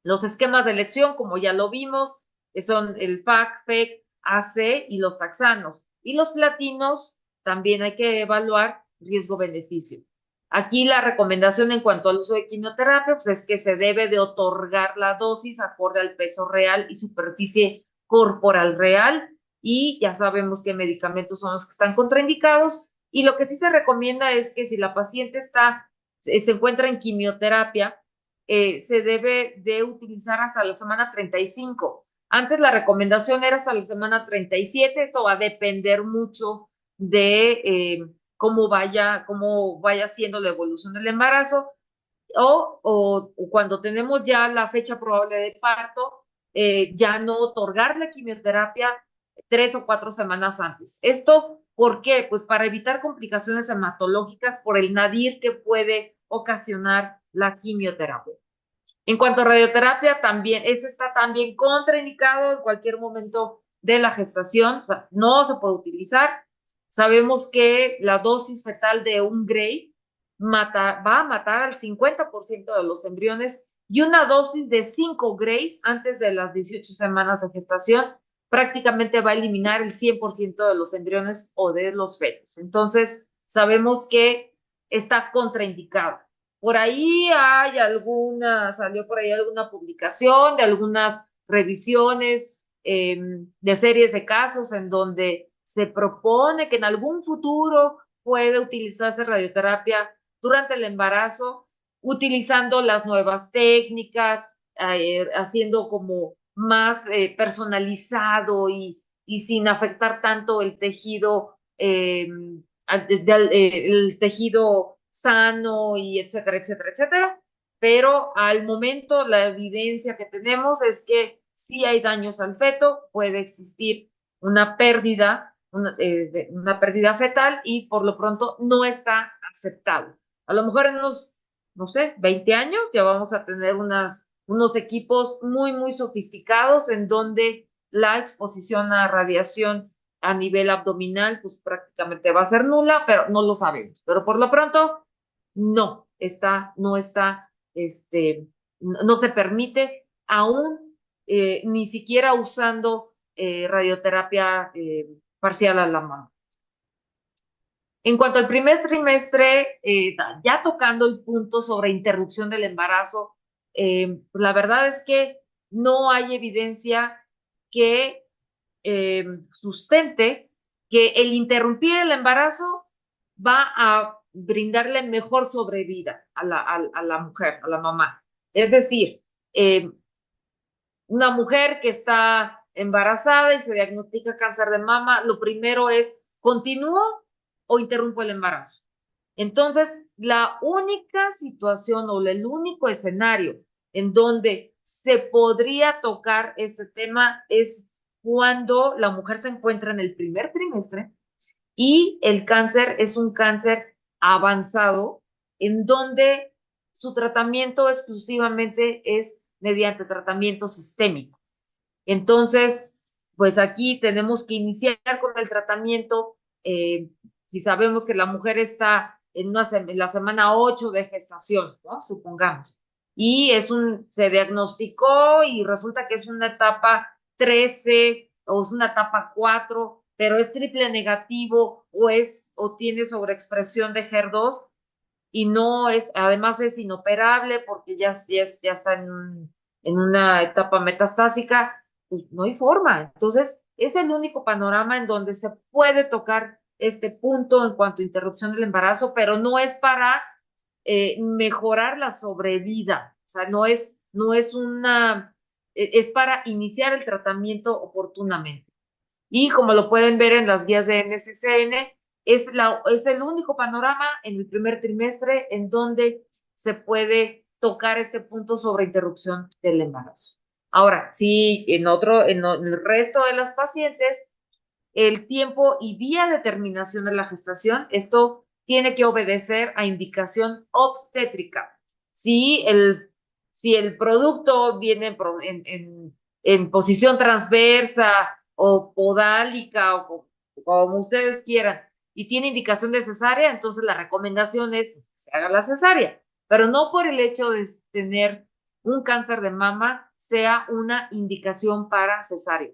Los esquemas de elección, como ya lo vimos, son el PAC, FEC, AC y los taxanos. Y los platinos también hay que evaluar riesgo-beneficio. Aquí la recomendación en cuanto al uso de quimioterapia, pues es que se debe de otorgar la dosis acorde al peso real y superficie corporal real, y ya sabemos qué medicamentos son los que están contraindicados. Y lo que sí se recomienda es que si la paciente se encuentra en quimioterapia, se debe de utilizar hasta la semana 35. Antes la recomendación era hasta la semana 37. Esto va a depender mucho de cómo vaya siendo la evolución del embarazo, o cuando tenemos ya la fecha probable de parto, ya no otorgar la quimioterapia 3 o 4 semanas antes. ¿Esto por qué? Pues para evitar complicaciones hematológicas por el nadir que puede ocasionar la quimioterapia. En cuanto a radioterapia, también, ese está también contraindicado en cualquier momento de la gestación, o sea, no se puede utilizar. Sabemos que la dosis fetal de un Gray va a matar al 50% de los embriones, y una dosis de 5 Grays antes de las 18 semanas de gestación prácticamente va a eliminar el 100% de los embriones o de los fetos. Entonces, sabemos que está contraindicado. Por ahí salió por ahí alguna publicación de algunas revisiones de series de casos en donde se propone que en algún futuro puede utilizarse radioterapia durante el embarazo, utilizando las nuevas técnicas, haciendo como más personalizado y sin afectar tanto el tejido, el tejido sano, y etcétera, etcétera, etcétera. Pero al momento la evidencia que tenemos es que si hay daños al feto, puede existir una pérdida fetal, y por lo pronto no está aceptado. A lo mejor en unos, no sé, 20 años ya vamos a tener unos equipos muy, muy sofisticados en donde la exposición a radiación a nivel abdominal pues prácticamente va a ser nula, pero no lo sabemos. Pero por lo pronto no se permite aún, ni siquiera usando radioterapia parcial a la mano. En cuanto al primer trimestre, ya tocando el punto sobre interrupción del embarazo, la verdad es que no hay evidencia que sustente que el interrumpir el embarazo va a brindarle mejor sobrevida a la mujer, a la mamá. Es decir, una mujer que está embarazada y se diagnostica cáncer de mama, lo primero es, ¿continúo o interrumpo el embarazo? Entonces, la única situación o el único escenario en donde se podría tocar este tema es cuando la mujer se encuentra en el primer trimestre y el cáncer es un cáncer avanzado en donde su tratamiento exclusivamente es mediante tratamiento sistémico. Entonces, pues aquí tenemos que iniciar con el tratamiento. Si sabemos que la mujer está en la semana 8 de gestación, ¿no? Supongamos, y se diagnosticó y resulta que es una etapa 13 o es una etapa 4, pero es triple negativo o tiene sobreexpresión de HER2 y no es, además es inoperable porque ya está en una etapa metastásica, pues no hay forma. Entonces, es el único panorama en donde se puede tocar este punto en cuanto a interrupción del embarazo, pero no es para mejorar la sobrevida. O sea, es para iniciar el tratamiento oportunamente. Y como lo pueden ver en las guías de NCCN, es el único panorama en el primer trimestre en donde se puede tocar este punto sobre interrupción del embarazo. Ahora, sí, en el resto de las pacientes, el tiempo y vía de terminación de la gestación, esto tiene que obedecer a indicación obstétrica. Si el producto viene en posición transversa o podálica o como ustedes quieran y tiene indicación de cesárea, entonces la recomendación es que se haga la cesárea, pero no por el hecho de tener un cáncer de mama sea una indicación para cesárea.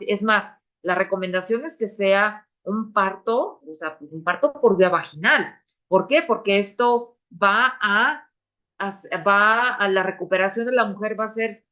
Es más, la recomendación es que sea un parto, o sea, un parto por vía vaginal. ¿Por qué? Porque esto va a la recuperación de la mujer va a ser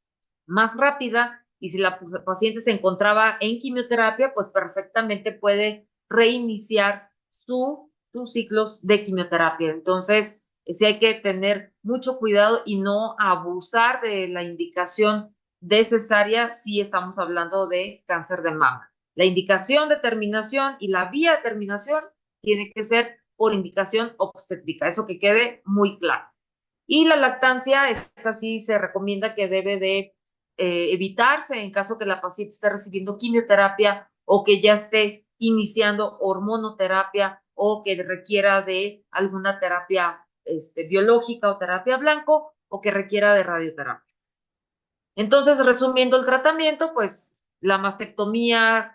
más rápida y si la paciente se encontraba en quimioterapia, pues perfectamente puede reiniciar sus ciclos de quimioterapia. Entonces, sí hay que tener mucho cuidado y no abusar de la indicación de cesárea si estamos hablando de cáncer de mama. La indicación de terminación y la vía de terminación tiene que ser por indicación obstétrica, eso que quede muy claro. Y la lactancia, esta sí se recomienda que debe de evitarse en caso que la paciente esté recibiendo quimioterapia o que ya esté iniciando hormonoterapia o que requiera de alguna terapia biológica o terapia blanco o que requiera de radioterapia. Entonces, resumiendo el tratamiento, pues la mastectomía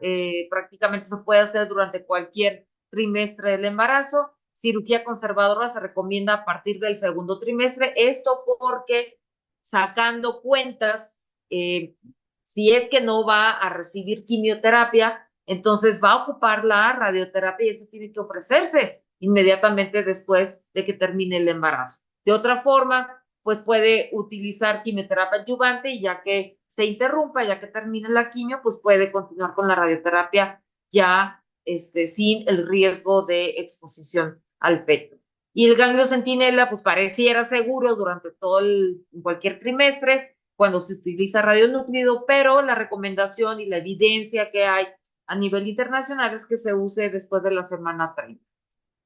prácticamente se puede hacer durante cualquier trimestre del embarazo. Cirugía conservadora se recomienda a partir del segundo trimestre. Esto porque sacando cuentas, si es que no va a recibir quimioterapia, entonces va a ocupar la radioterapia y esto tiene que ofrecerse inmediatamente después de que termine el embarazo. De otra forma, pues puede utilizar quimioterapia adyuvante y ya que se interrumpa, ya que termine la quimio, pues puede continuar con la radioterapia ya sin el riesgo de exposición al feto. Y el ganglio centinela, pues pareciera seguro durante cualquier trimestre cuando se utiliza radionúclido, pero la recomendación y la evidencia que hay a nivel internacional es que se use después de la semana 30.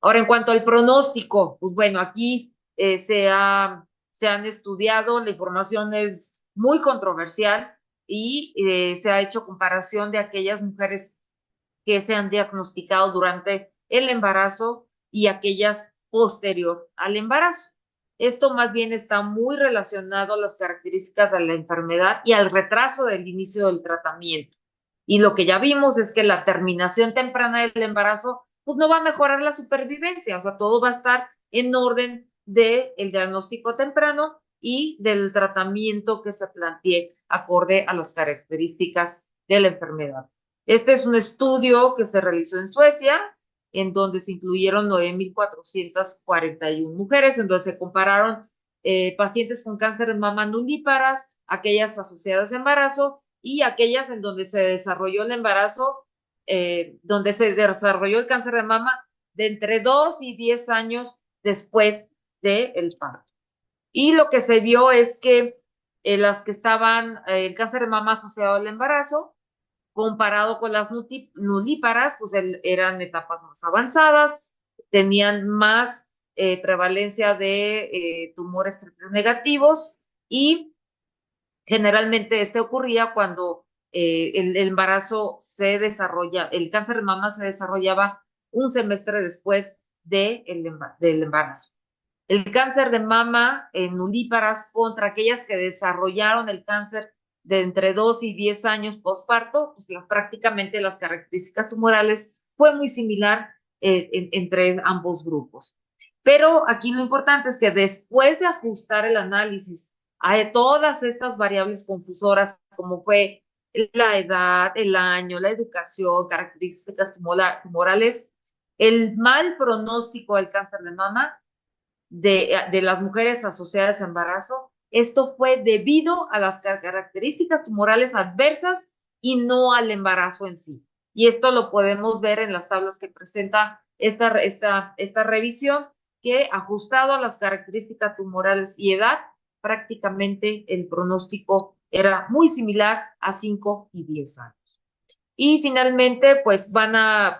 Ahora, en cuanto al pronóstico, pues bueno, aquí se han estudiado, la información es muy controversial y se ha hecho comparación de aquellas mujeres que se han diagnosticado durante el embarazo y aquellas posterior al embarazo. Esto más bien está muy relacionado a las características de la enfermedad y al retraso del inicio del tratamiento. Y lo que ya vimos es que la terminación temprana del embarazo pues no va a mejorar la supervivencia, o sea, todo va a estar en orden del diagnóstico temprano y del tratamiento que se plantee acorde a las características de la enfermedad. Este es un estudio que se realizó en Suecia en donde se incluyeron 9.441 mujeres, en donde se compararon pacientes con cáncer de mama nulíparas, aquellas asociadas a embarazo y aquellas en donde se desarrolló el embarazo, donde se desarrolló el cáncer de mama de entre 2 y 10 años después del parto. Y lo que se vio es que las que estaban, el cáncer de mama asociado al embarazo, comparado con las nulíparas, pues eran etapas más avanzadas, tenían más prevalencia de tumores triple negativos y generalmente ocurría cuando el embarazo se desarrolla, el cáncer de mama se desarrollaba un semestre después del embarazo. El cáncer de mama en nulíparas contra aquellas que desarrollaron el cáncer de entre 2 y 10 años postparto, pues prácticamente las características tumorales fue muy similar entre ambos grupos. Pero aquí lo importante es que después de ajustar el análisis a todas estas variables confusoras, como fue la edad, el año, la educación, características tumorales, el mal pronóstico del cáncer de mama de las mujeres asociadas a embarazo, esto fue debido a las características tumorales adversas y no al embarazo en sí. Y esto lo podemos ver en las tablas que presenta esta revisión, que ajustado a las características tumorales y edad, prácticamente el pronóstico era muy similar a 5 y 10 años. Y finalmente, pues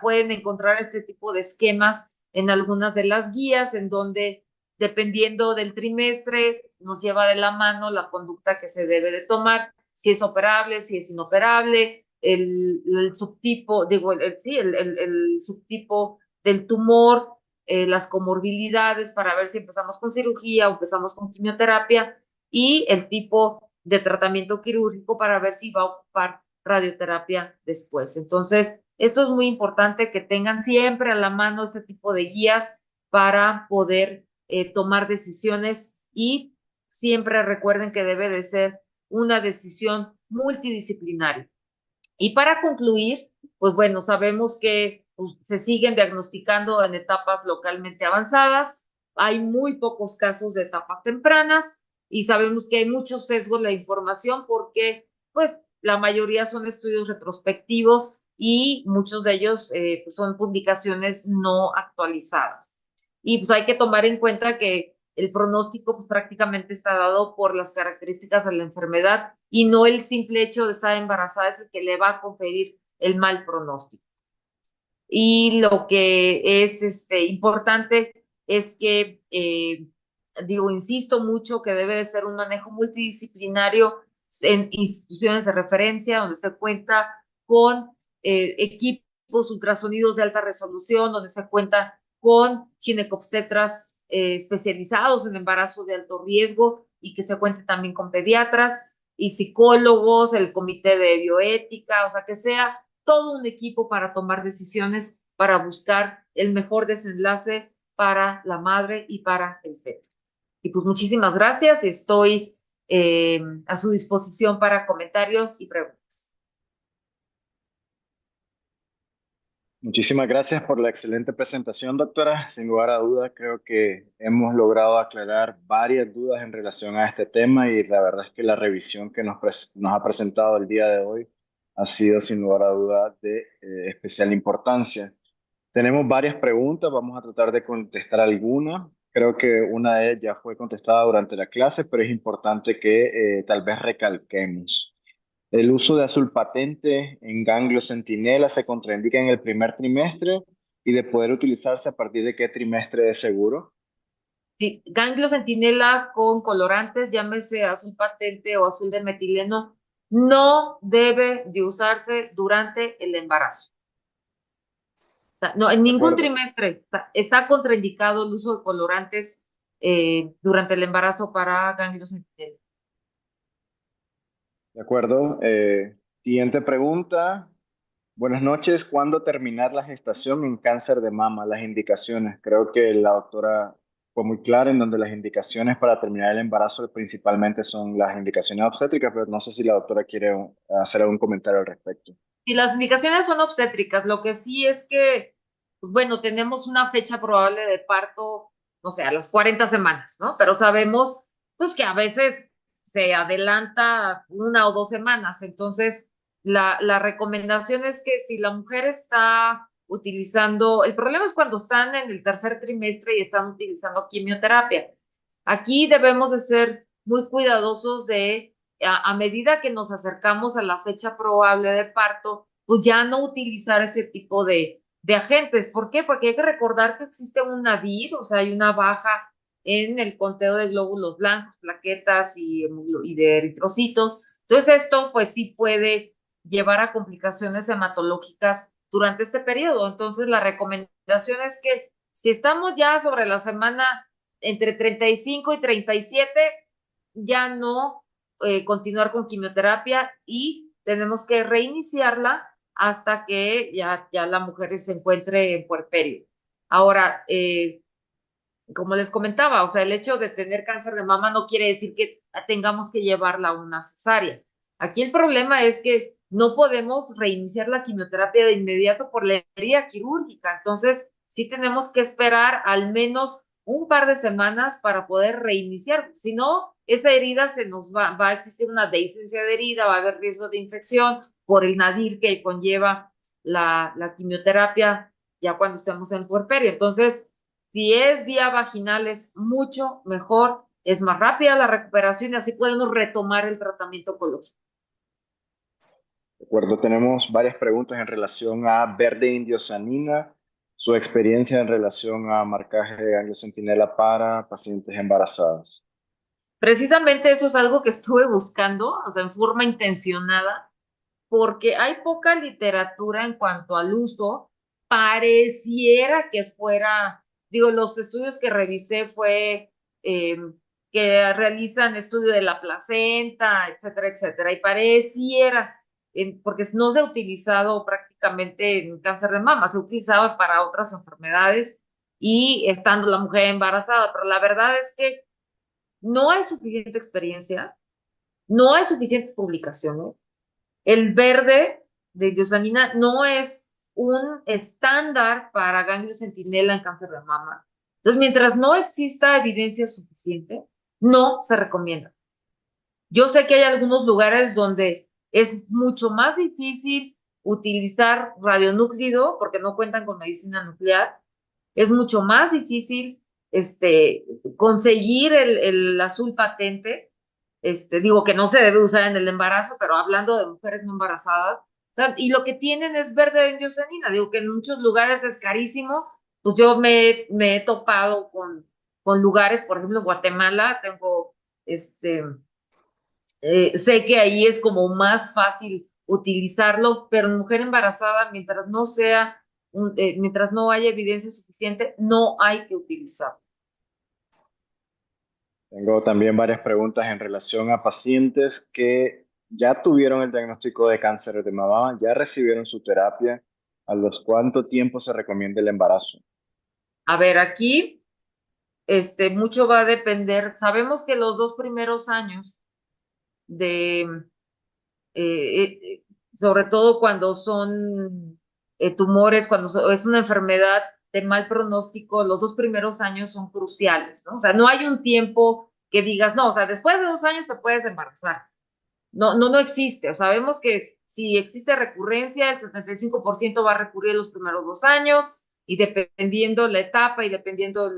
pueden encontrar este tipo de esquemas en algunas de las guías, en donde, dependiendo del trimestre, nos lleva de la mano la conducta que se debe de tomar, si es operable, si es inoperable, el subtipo, digo, el subtipo del tumor, las comorbilidades para ver si empezamos con cirugía o empezamos con quimioterapia, y el tipo de tratamiento quirúrgico para ver si va a ocupar radioterapia después. Entonces, esto es muy importante, que tengan siempre a la mano este tipo de guías para poder tomar decisiones, y siempre recuerden que debe de ser una decisión multidisciplinaria. Y para concluir, pues bueno, sabemos que pues, se siguen diagnosticando en etapas localmente avanzadas, hay muy pocos casos de etapas tempranas y sabemos que hay muchos sesgos en la información porque pues la mayoría son estudios retrospectivos y muchos de ellos pues, son publicaciones no actualizadas. Y pues hay que tomar en cuenta que el pronóstico pues prácticamente está dado por las características de la enfermedad y no el simple hecho de estar embarazada es el que le va a conferir el mal pronóstico. Y lo que es importante es que, insisto mucho que debe de ser un manejo multidisciplinario en instituciones de referencia donde se cuenta con equipos ultrasonidos de alta resolución, donde se cuenta con ginecobstetras especializados en embarazo de alto riesgo y que se cuente también con pediatras y psicólogos, el comité de bioética, o sea, que sea todo un equipo para tomar decisiones, para buscar el mejor desenlace para la madre y para el feto. Y pues muchísimas gracias y estoy a su disposición para comentarios y preguntas. Muchísimas gracias por la excelente presentación, doctora. Sin lugar a dudas, creo que hemos logrado aclarar varias dudas en relación a este tema y la verdad es que la revisión que nos ha presentado el día de hoy ha sido sin lugar a dudas de especial importancia. Tenemos varias preguntas, vamos a tratar de contestar algunas. Creo que una de ellas ya fue contestada durante la clase, pero es importante que tal vez recalquemos. El uso de azul patente en ganglio centinela se contraindica en el primer trimestre y de poder utilizarse a partir de qué trimestre de seguro. Sí, ganglio centinela con colorantes, llámese azul patente o azul de metileno, no debe de usarse durante el embarazo. No, en De ningún acuerdo, trimestre está contraindicado el uso de colorantes durante el embarazo para ganglios centinela. de acuerdo. Siguiente pregunta. Buenas noches. ¿Cuándo terminar la gestación en cáncer de mama? Las indicaciones. Creo que la doctora fue muy clara en donde las indicaciones para terminar el embarazo principalmente son las indicaciones obstétricas, pero no sé si la doctora quiere hacer algún comentario al respecto. Si las indicaciones son obstétricas, lo que sí es que bueno, tenemos una fecha probable de parto, no sé, a las 40 semanas, ¿no? Pero sabemos, pues, que a veces se adelanta 1 o 2 semanas. Entonces, la recomendación es que si la mujer está utilizando, el problema es cuando están en el tercer trimestre y están utilizando quimioterapia. Aquí debemos de ser muy cuidadosos de, a medida que nos acercamos a la fecha probable de parto, pues ya no utilizar este tipo de agentes. ¿Por qué? Porque hay que recordar que existe un nadir, o sea, hay una baja en el conteo de glóbulos blancos, plaquetas y de eritrocitos. Entonces, esto pues sí puede llevar a complicaciones hematológicas durante este periodo. Entonces, la recomendación es que si estamos ya sobre la semana entre 35 y 37, ya no continuar con quimioterapia y tenemos que reiniciarla hasta que ya la mujer se encuentre en puerperio. Ahora, como les comentaba, o sea, el hecho de tener cáncer de mama no quiere decir que tengamos que llevarla a una cesárea. Aquí el problema es que no podemos reiniciar la quimioterapia de inmediato por la herida quirúrgica. Entonces, sí tenemos que esperar al menos un par de semanas para poder reiniciar. Si no, esa herida se nos va a existir una dehiscencia de herida, va a haber riesgo de infección por el nadir que conlleva la quimioterapia ya cuando estemos en puerperio. Entonces, si es vía vaginal, es mucho mejor, es más rápida la recuperación y así podemos retomar el tratamiento oncológico. De acuerdo, tenemos varias preguntas en relación a verde indiosanina, su experiencia en relación a marcaje de angiocentinela para pacientes embarazadas. Precisamente eso es algo que estuve buscando, o sea, en forma intencionada, porque hay poca literatura en cuanto al uso. Pareciera que fuera, digo, los estudios que revisé fue eh, que realizan estudio de la placenta, etcétera, etcétera, y pareciera, porque no se ha utilizado prácticamente en cáncer de mama, se utilizaba para otras enfermedades y estando la mujer embarazada, pero la verdad es que no hay suficiente experiencia, no hay suficientes publicaciones. El verde de glucosamina no es un estándar para ganglio centinela en cáncer de mama. Entonces, mientras no exista evidencia suficiente, no se recomienda. Yo sé que hay algunos lugares donde es mucho más difícil utilizar radionúclido porque no cuentan con medicina nuclear. Es mucho más difícil conseguir el azul patente. Digo que no se debe usar en el embarazo, pero hablando de mujeres no embarazadas, o sea, y lo que tienen es verde de indiosanina. Digo que en muchos lugares es carísimo. Pues yo me he topado con lugares, por ejemplo, en Guatemala, tengo sé que ahí es como más fácil utilizarlo, pero en mujer embarazada, mientras no haya evidencia suficiente, no hay que utilizarlo. Tengo también varias preguntas en relación a pacientes que ya tuvieron el diagnóstico de cáncer de mama, ya recibieron su terapia, a los cuánto tiempo se recomienda el embarazo. A ver, aquí mucho va a depender. Sabemos que los 2 primeros años de, sobre todo cuando son tumores, es una enfermedad de mal pronóstico, los 2 primeros años son cruciales, ¿no? O sea, no hay un tiempo que digas, no, o sea, después de 2 años te puedes embarazar. No existe. O sabemos que si existe recurrencia, el 75% va a recurrir los primeros 2 años y dependiendo la etapa y dependiendo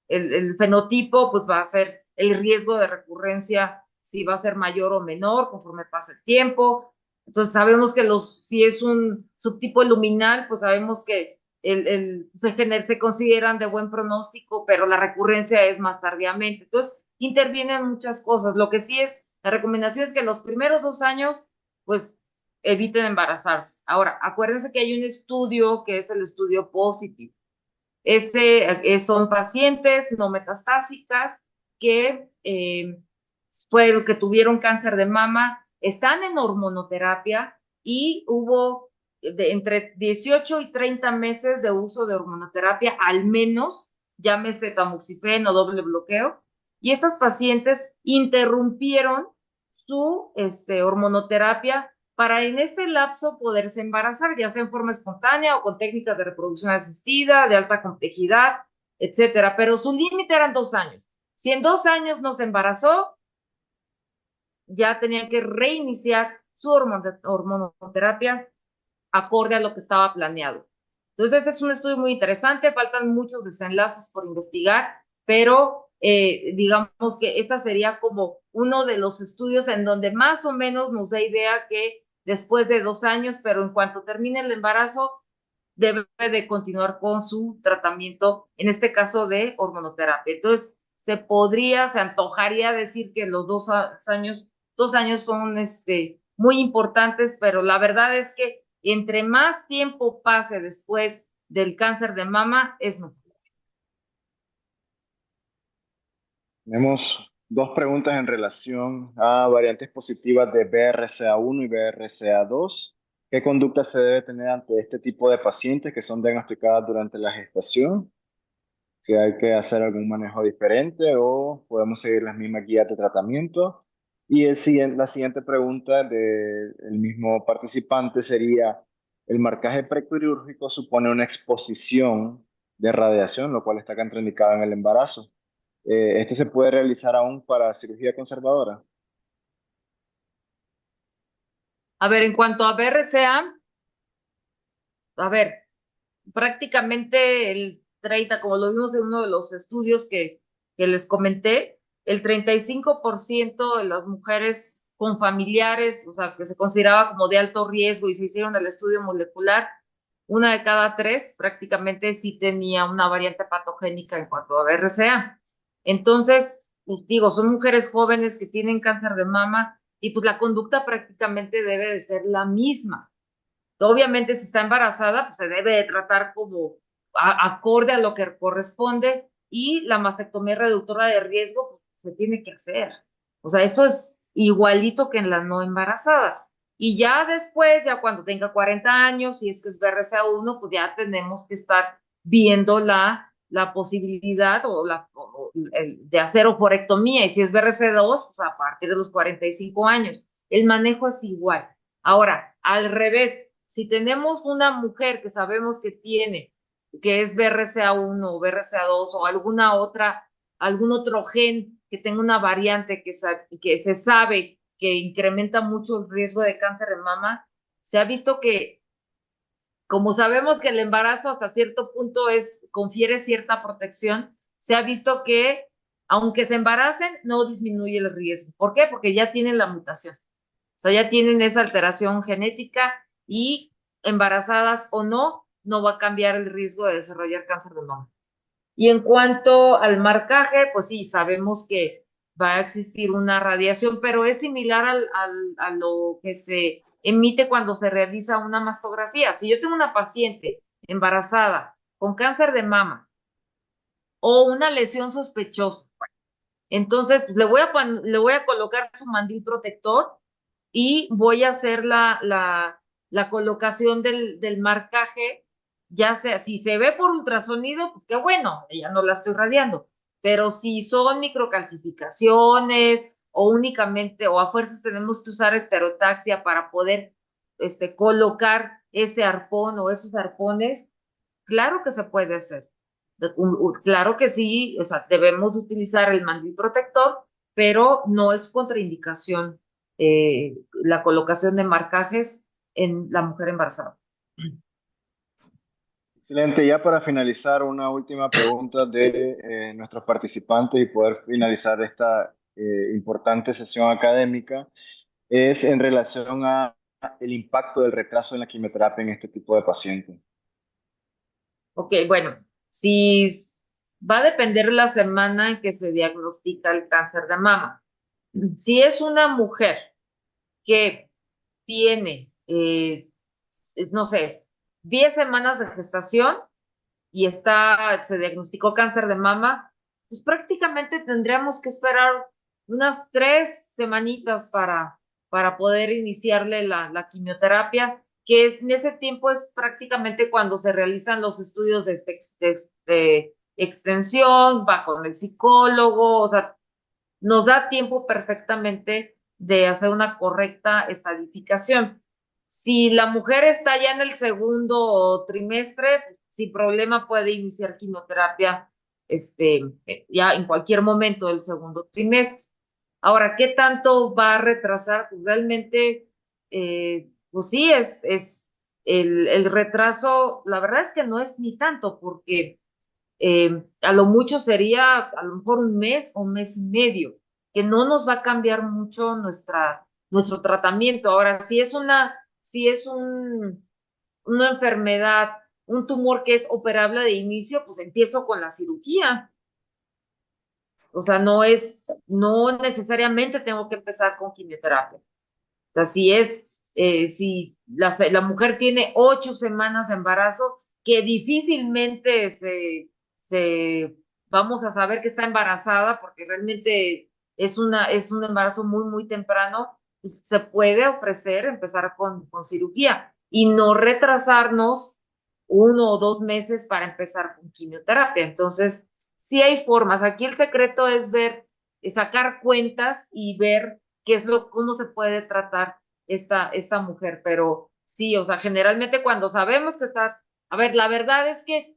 el fenotipo, pues va a ser el riesgo de recurrencia si va a ser mayor o menor conforme pasa el tiempo. Entonces sabemos que si es un subtipo luminal, pues sabemos que se consideran de buen pronóstico, pero la recurrencia es más tardíamente. Entonces intervienen muchas cosas. Lo que sí es la recomendación es que los primeros 2 años, pues, eviten embarazarse. Ahora, acuérdense que hay un estudio que es el estudio positivo. Son pacientes no metastásicas que tuvieron cáncer de mama, están en hormonoterapia y hubo entre 18 y 30 meses de uso de hormonoterapia, al menos, llámese tamoxifeno o doble bloqueo, y estas pacientes interrumpieron su hormonoterapia para en este lapso poderse embarazar, ya sea en forma espontánea o con técnicas de reproducción asistida, de alta complejidad, etcétera. Pero su límite eran 2 años. Si en 2 años no se embarazó, ya tenían que reiniciar su hormonoterapia acorde a lo que estaba planeado. Entonces, este es un estudio muy interesante, faltan muchos desenlaces por investigar, pero digamos que esta sería como uno de los estudios en donde más o menos nos da idea que después de 2 años, pero en cuanto termine el embarazo, debe de continuar con su tratamiento, en este caso de hormonoterapia. Entonces, se antojaría decir que los 2 años son muy importantes, pero la verdad es que entre más tiempo pase después del cáncer de mama, es mejor. Tenemos dos preguntas en relación a variantes positivas de BRCA1 y BRCA2. ¿Qué conducta se debe tener ante este tipo de pacientes que son diagnosticadas durante la gestación? Si hay que hacer algún manejo diferente o podemos seguir las mismas guías de tratamiento. Y la siguiente pregunta del mismo participante sería, ¿el marcaje prequirúrgico supone una exposición de radiación, lo cual está contraindicado en el embarazo? ¿Esto se puede realizar aún para cirugía conservadora? A ver, en cuanto a BRCA, a ver, prácticamente el 30, como lo vimos en uno de los estudios que les comenté, el 35% de las mujeres con familiares, o sea, que se consideraba como de alto riesgo y se hicieron el estudio molecular, una de cada tres prácticamente sí tenía una variante patogénica en cuanto a BRCA. Entonces, pues digo, son mujeres jóvenes que tienen cáncer de mama y pues la conducta prácticamente debe de ser la misma. Obviamente, si está embarazada, pues se debe de tratar como acorde a lo que corresponde y la mastectomía reductora de riesgo pues, se tiene que hacer. O sea, esto es igualito que en la no embarazada. Y ya después, ya cuando tenga 40 años, si es que es BRCA1, pues ya tenemos que estar viendo la posibilidad de hacer oforectomía. Y si es BRCA2, pues a partir de los 45 años. El manejo es igual. Ahora, al revés, si tenemos una mujer que sabemos que es BRCA1 o BRCA2 o algún otro gen que tenga una variante que se sabe que incrementa mucho el riesgo de cáncer de mama, se ha visto que, como sabemos que el embarazo hasta cierto punto confiere cierta protección, se ha visto que aunque se embaracen, no disminuye el riesgo. ¿Por qué? Porque ya tienen la mutación. O sea, ya tienen esa alteración genética y embarazadas o no, no va a cambiar el riesgo de desarrollar cáncer de mama. Y en cuanto al marcaje, pues sí, sabemos que va a existir una radiación, pero es similar a lo que se emite cuando se realiza una mastografía. Si yo tengo una paciente embarazada con cáncer de mama o una lesión sospechosa, entonces le voy a colocar su mandil protector y voy a hacer la colocación del marcaje, ya sea, si se ve por ultrasonido, pues qué bueno, ya no la estoy radiando, pero si son microcalcificaciones o únicamente, o a fuerzas tenemos que usar esterotaxia para poder colocar ese arpón o esos arpones, claro que se puede hacer. Claro que sí, o sea, debemos utilizar el mandil protector, pero no es contraindicación la colocación de marcajes en la mujer embarazada. Excelente. Ya para finalizar, una última pregunta de nuestros participantes y poder finalizar esta importante sesión académica es en relación a el impacto del retraso en la quimioterapia en este tipo de pacientes. Ok, bueno, si va a depender la semana en que se diagnostica el cáncer de mama. Si es una mujer que tiene, no sé, 10 semanas de gestación y se diagnosticó cáncer de mama, pues prácticamente tendríamos que esperar unas 3 semanitas para poder iniciarle la quimioterapia, que en ese tiempo es prácticamente cuando se realizan los estudios de extensión, va con el psicólogo, o sea, nos da tiempo perfectamente de hacer una correcta estadificación. Si la mujer está ya en el segundo trimestre, sin problema puede iniciar quimioterapia ya en cualquier momento del segundo trimestre. Ahora, ¿qué tanto va a retrasar? Pues realmente, pues sí, es el retraso, la verdad es que no es ni tanto, porque a lo mucho sería a lo mejor un mes o un mes y medio, que no nos va a cambiar mucho nuestro tratamiento. Ahora, si es una enfermedad, un tumor que es operable de inicio, pues empiezo con la cirugía. O sea, no necesariamente tengo que empezar con quimioterapia. O sea, si la mujer tiene 8 semanas de embarazo, que difícilmente vamos a saber que está embarazada, porque realmente es un embarazo muy, muy temprano, pues se puede ofrecer empezar con cirugía y no retrasarnos 1 o 2 meses para empezar con quimioterapia. Entonces, sí hay formas. Aquí el secreto es sacar cuentas y ver cómo se puede tratar esta mujer, pero sí, o sea, generalmente cuando sabemos que a ver, la verdad es que,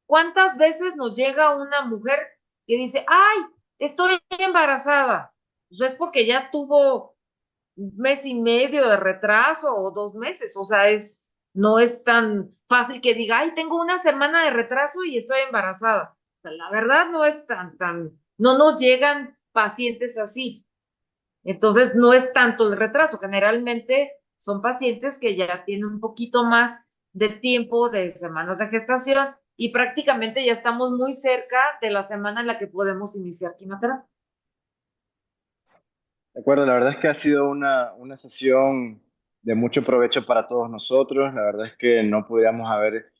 ¿cuántas veces nos llega una mujer que dice, ay, estoy embarazada? Pues es porque ya tuvo un mes y medio de retraso o 2 meses, o sea, no es tan fácil que diga, ay, tengo una semana de retraso y estoy embarazada. O sea, la verdad no es no nos llegan pacientes así. Entonces, no es tanto el retraso, generalmente son pacientes que ya tienen un poquito más de tiempo, de semanas de gestación, y prácticamente ya estamos muy cerca de la semana en la que podemos iniciar quimioterapia. De acuerdo, la verdad es que ha sido una sesión de mucho provecho para todos nosotros. La verdad es que no podríamos haber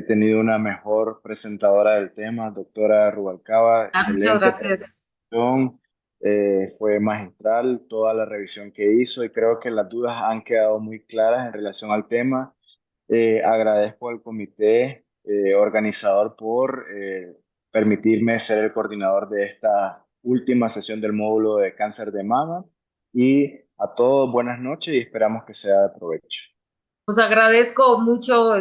tenido una mejor presentadora del tema, doctora Rubalcaba. Muchas Excelente gracias. presentación, fue magistral toda la revisión que hizo y creo que las dudas han quedado muy claras en relación al tema. Agradezco al comité organizador por permitirme ser el coordinador de esta última sesión del módulo de cáncer de mama y a todos buenas noches y esperamos que sea de provecho. Pues agradezco mucho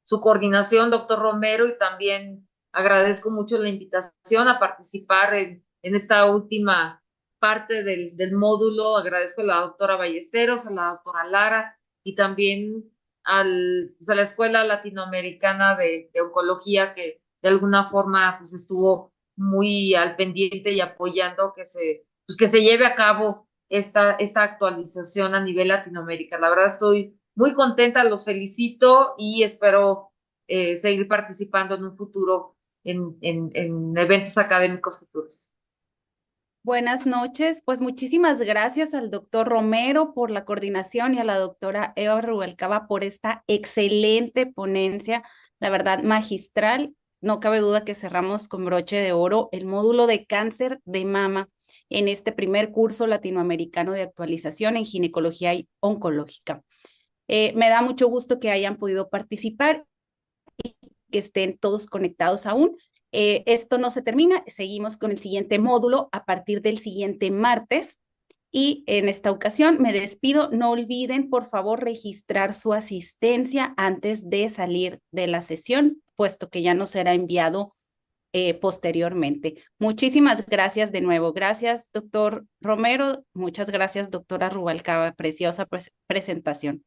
su coordinación, doctor Romero, y también agradezco mucho la invitación a participar en esta última parte del módulo. Agradezco a la doctora Ballesteros, a la doctora Lara y también pues a la Escuela Latinoamericana de Oncología, que de alguna forma pues estuvo muy al pendiente y apoyando pues que se lleve a cabo esta actualización a nivel Latinoamérica. La verdad estoy muy contenta, los felicito y espero seguir participando en un futuro en eventos académicos futuros. Buenas noches. Pues muchísimas gracias al doctor Romero por la coordinación y a la doctora Eva Rubalcaba por esta excelente ponencia, la verdad magistral. No cabe duda que cerramos con broche de oro el módulo de cáncer de mama en este primer curso latinoamericano de actualización en ginecología y oncológica. Me da mucho gusto que hayan podido participar y que estén todos conectados aún. Esto no se termina, seguimos con el siguiente módulo a partir del siguiente martes y en esta ocasión me despido. No olviden, por favor, registrar su asistencia antes de salir de la sesión, puesto que ya no será enviado posteriormente. Muchísimas gracias de nuevo. Gracias, doctor Romero. Muchas gracias, doctora Rubalcaba. Preciosa presentación.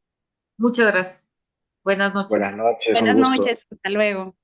Muchas gracias. Buenas Buenas noches. noches, un Buenas gusto. noches. Hasta luego.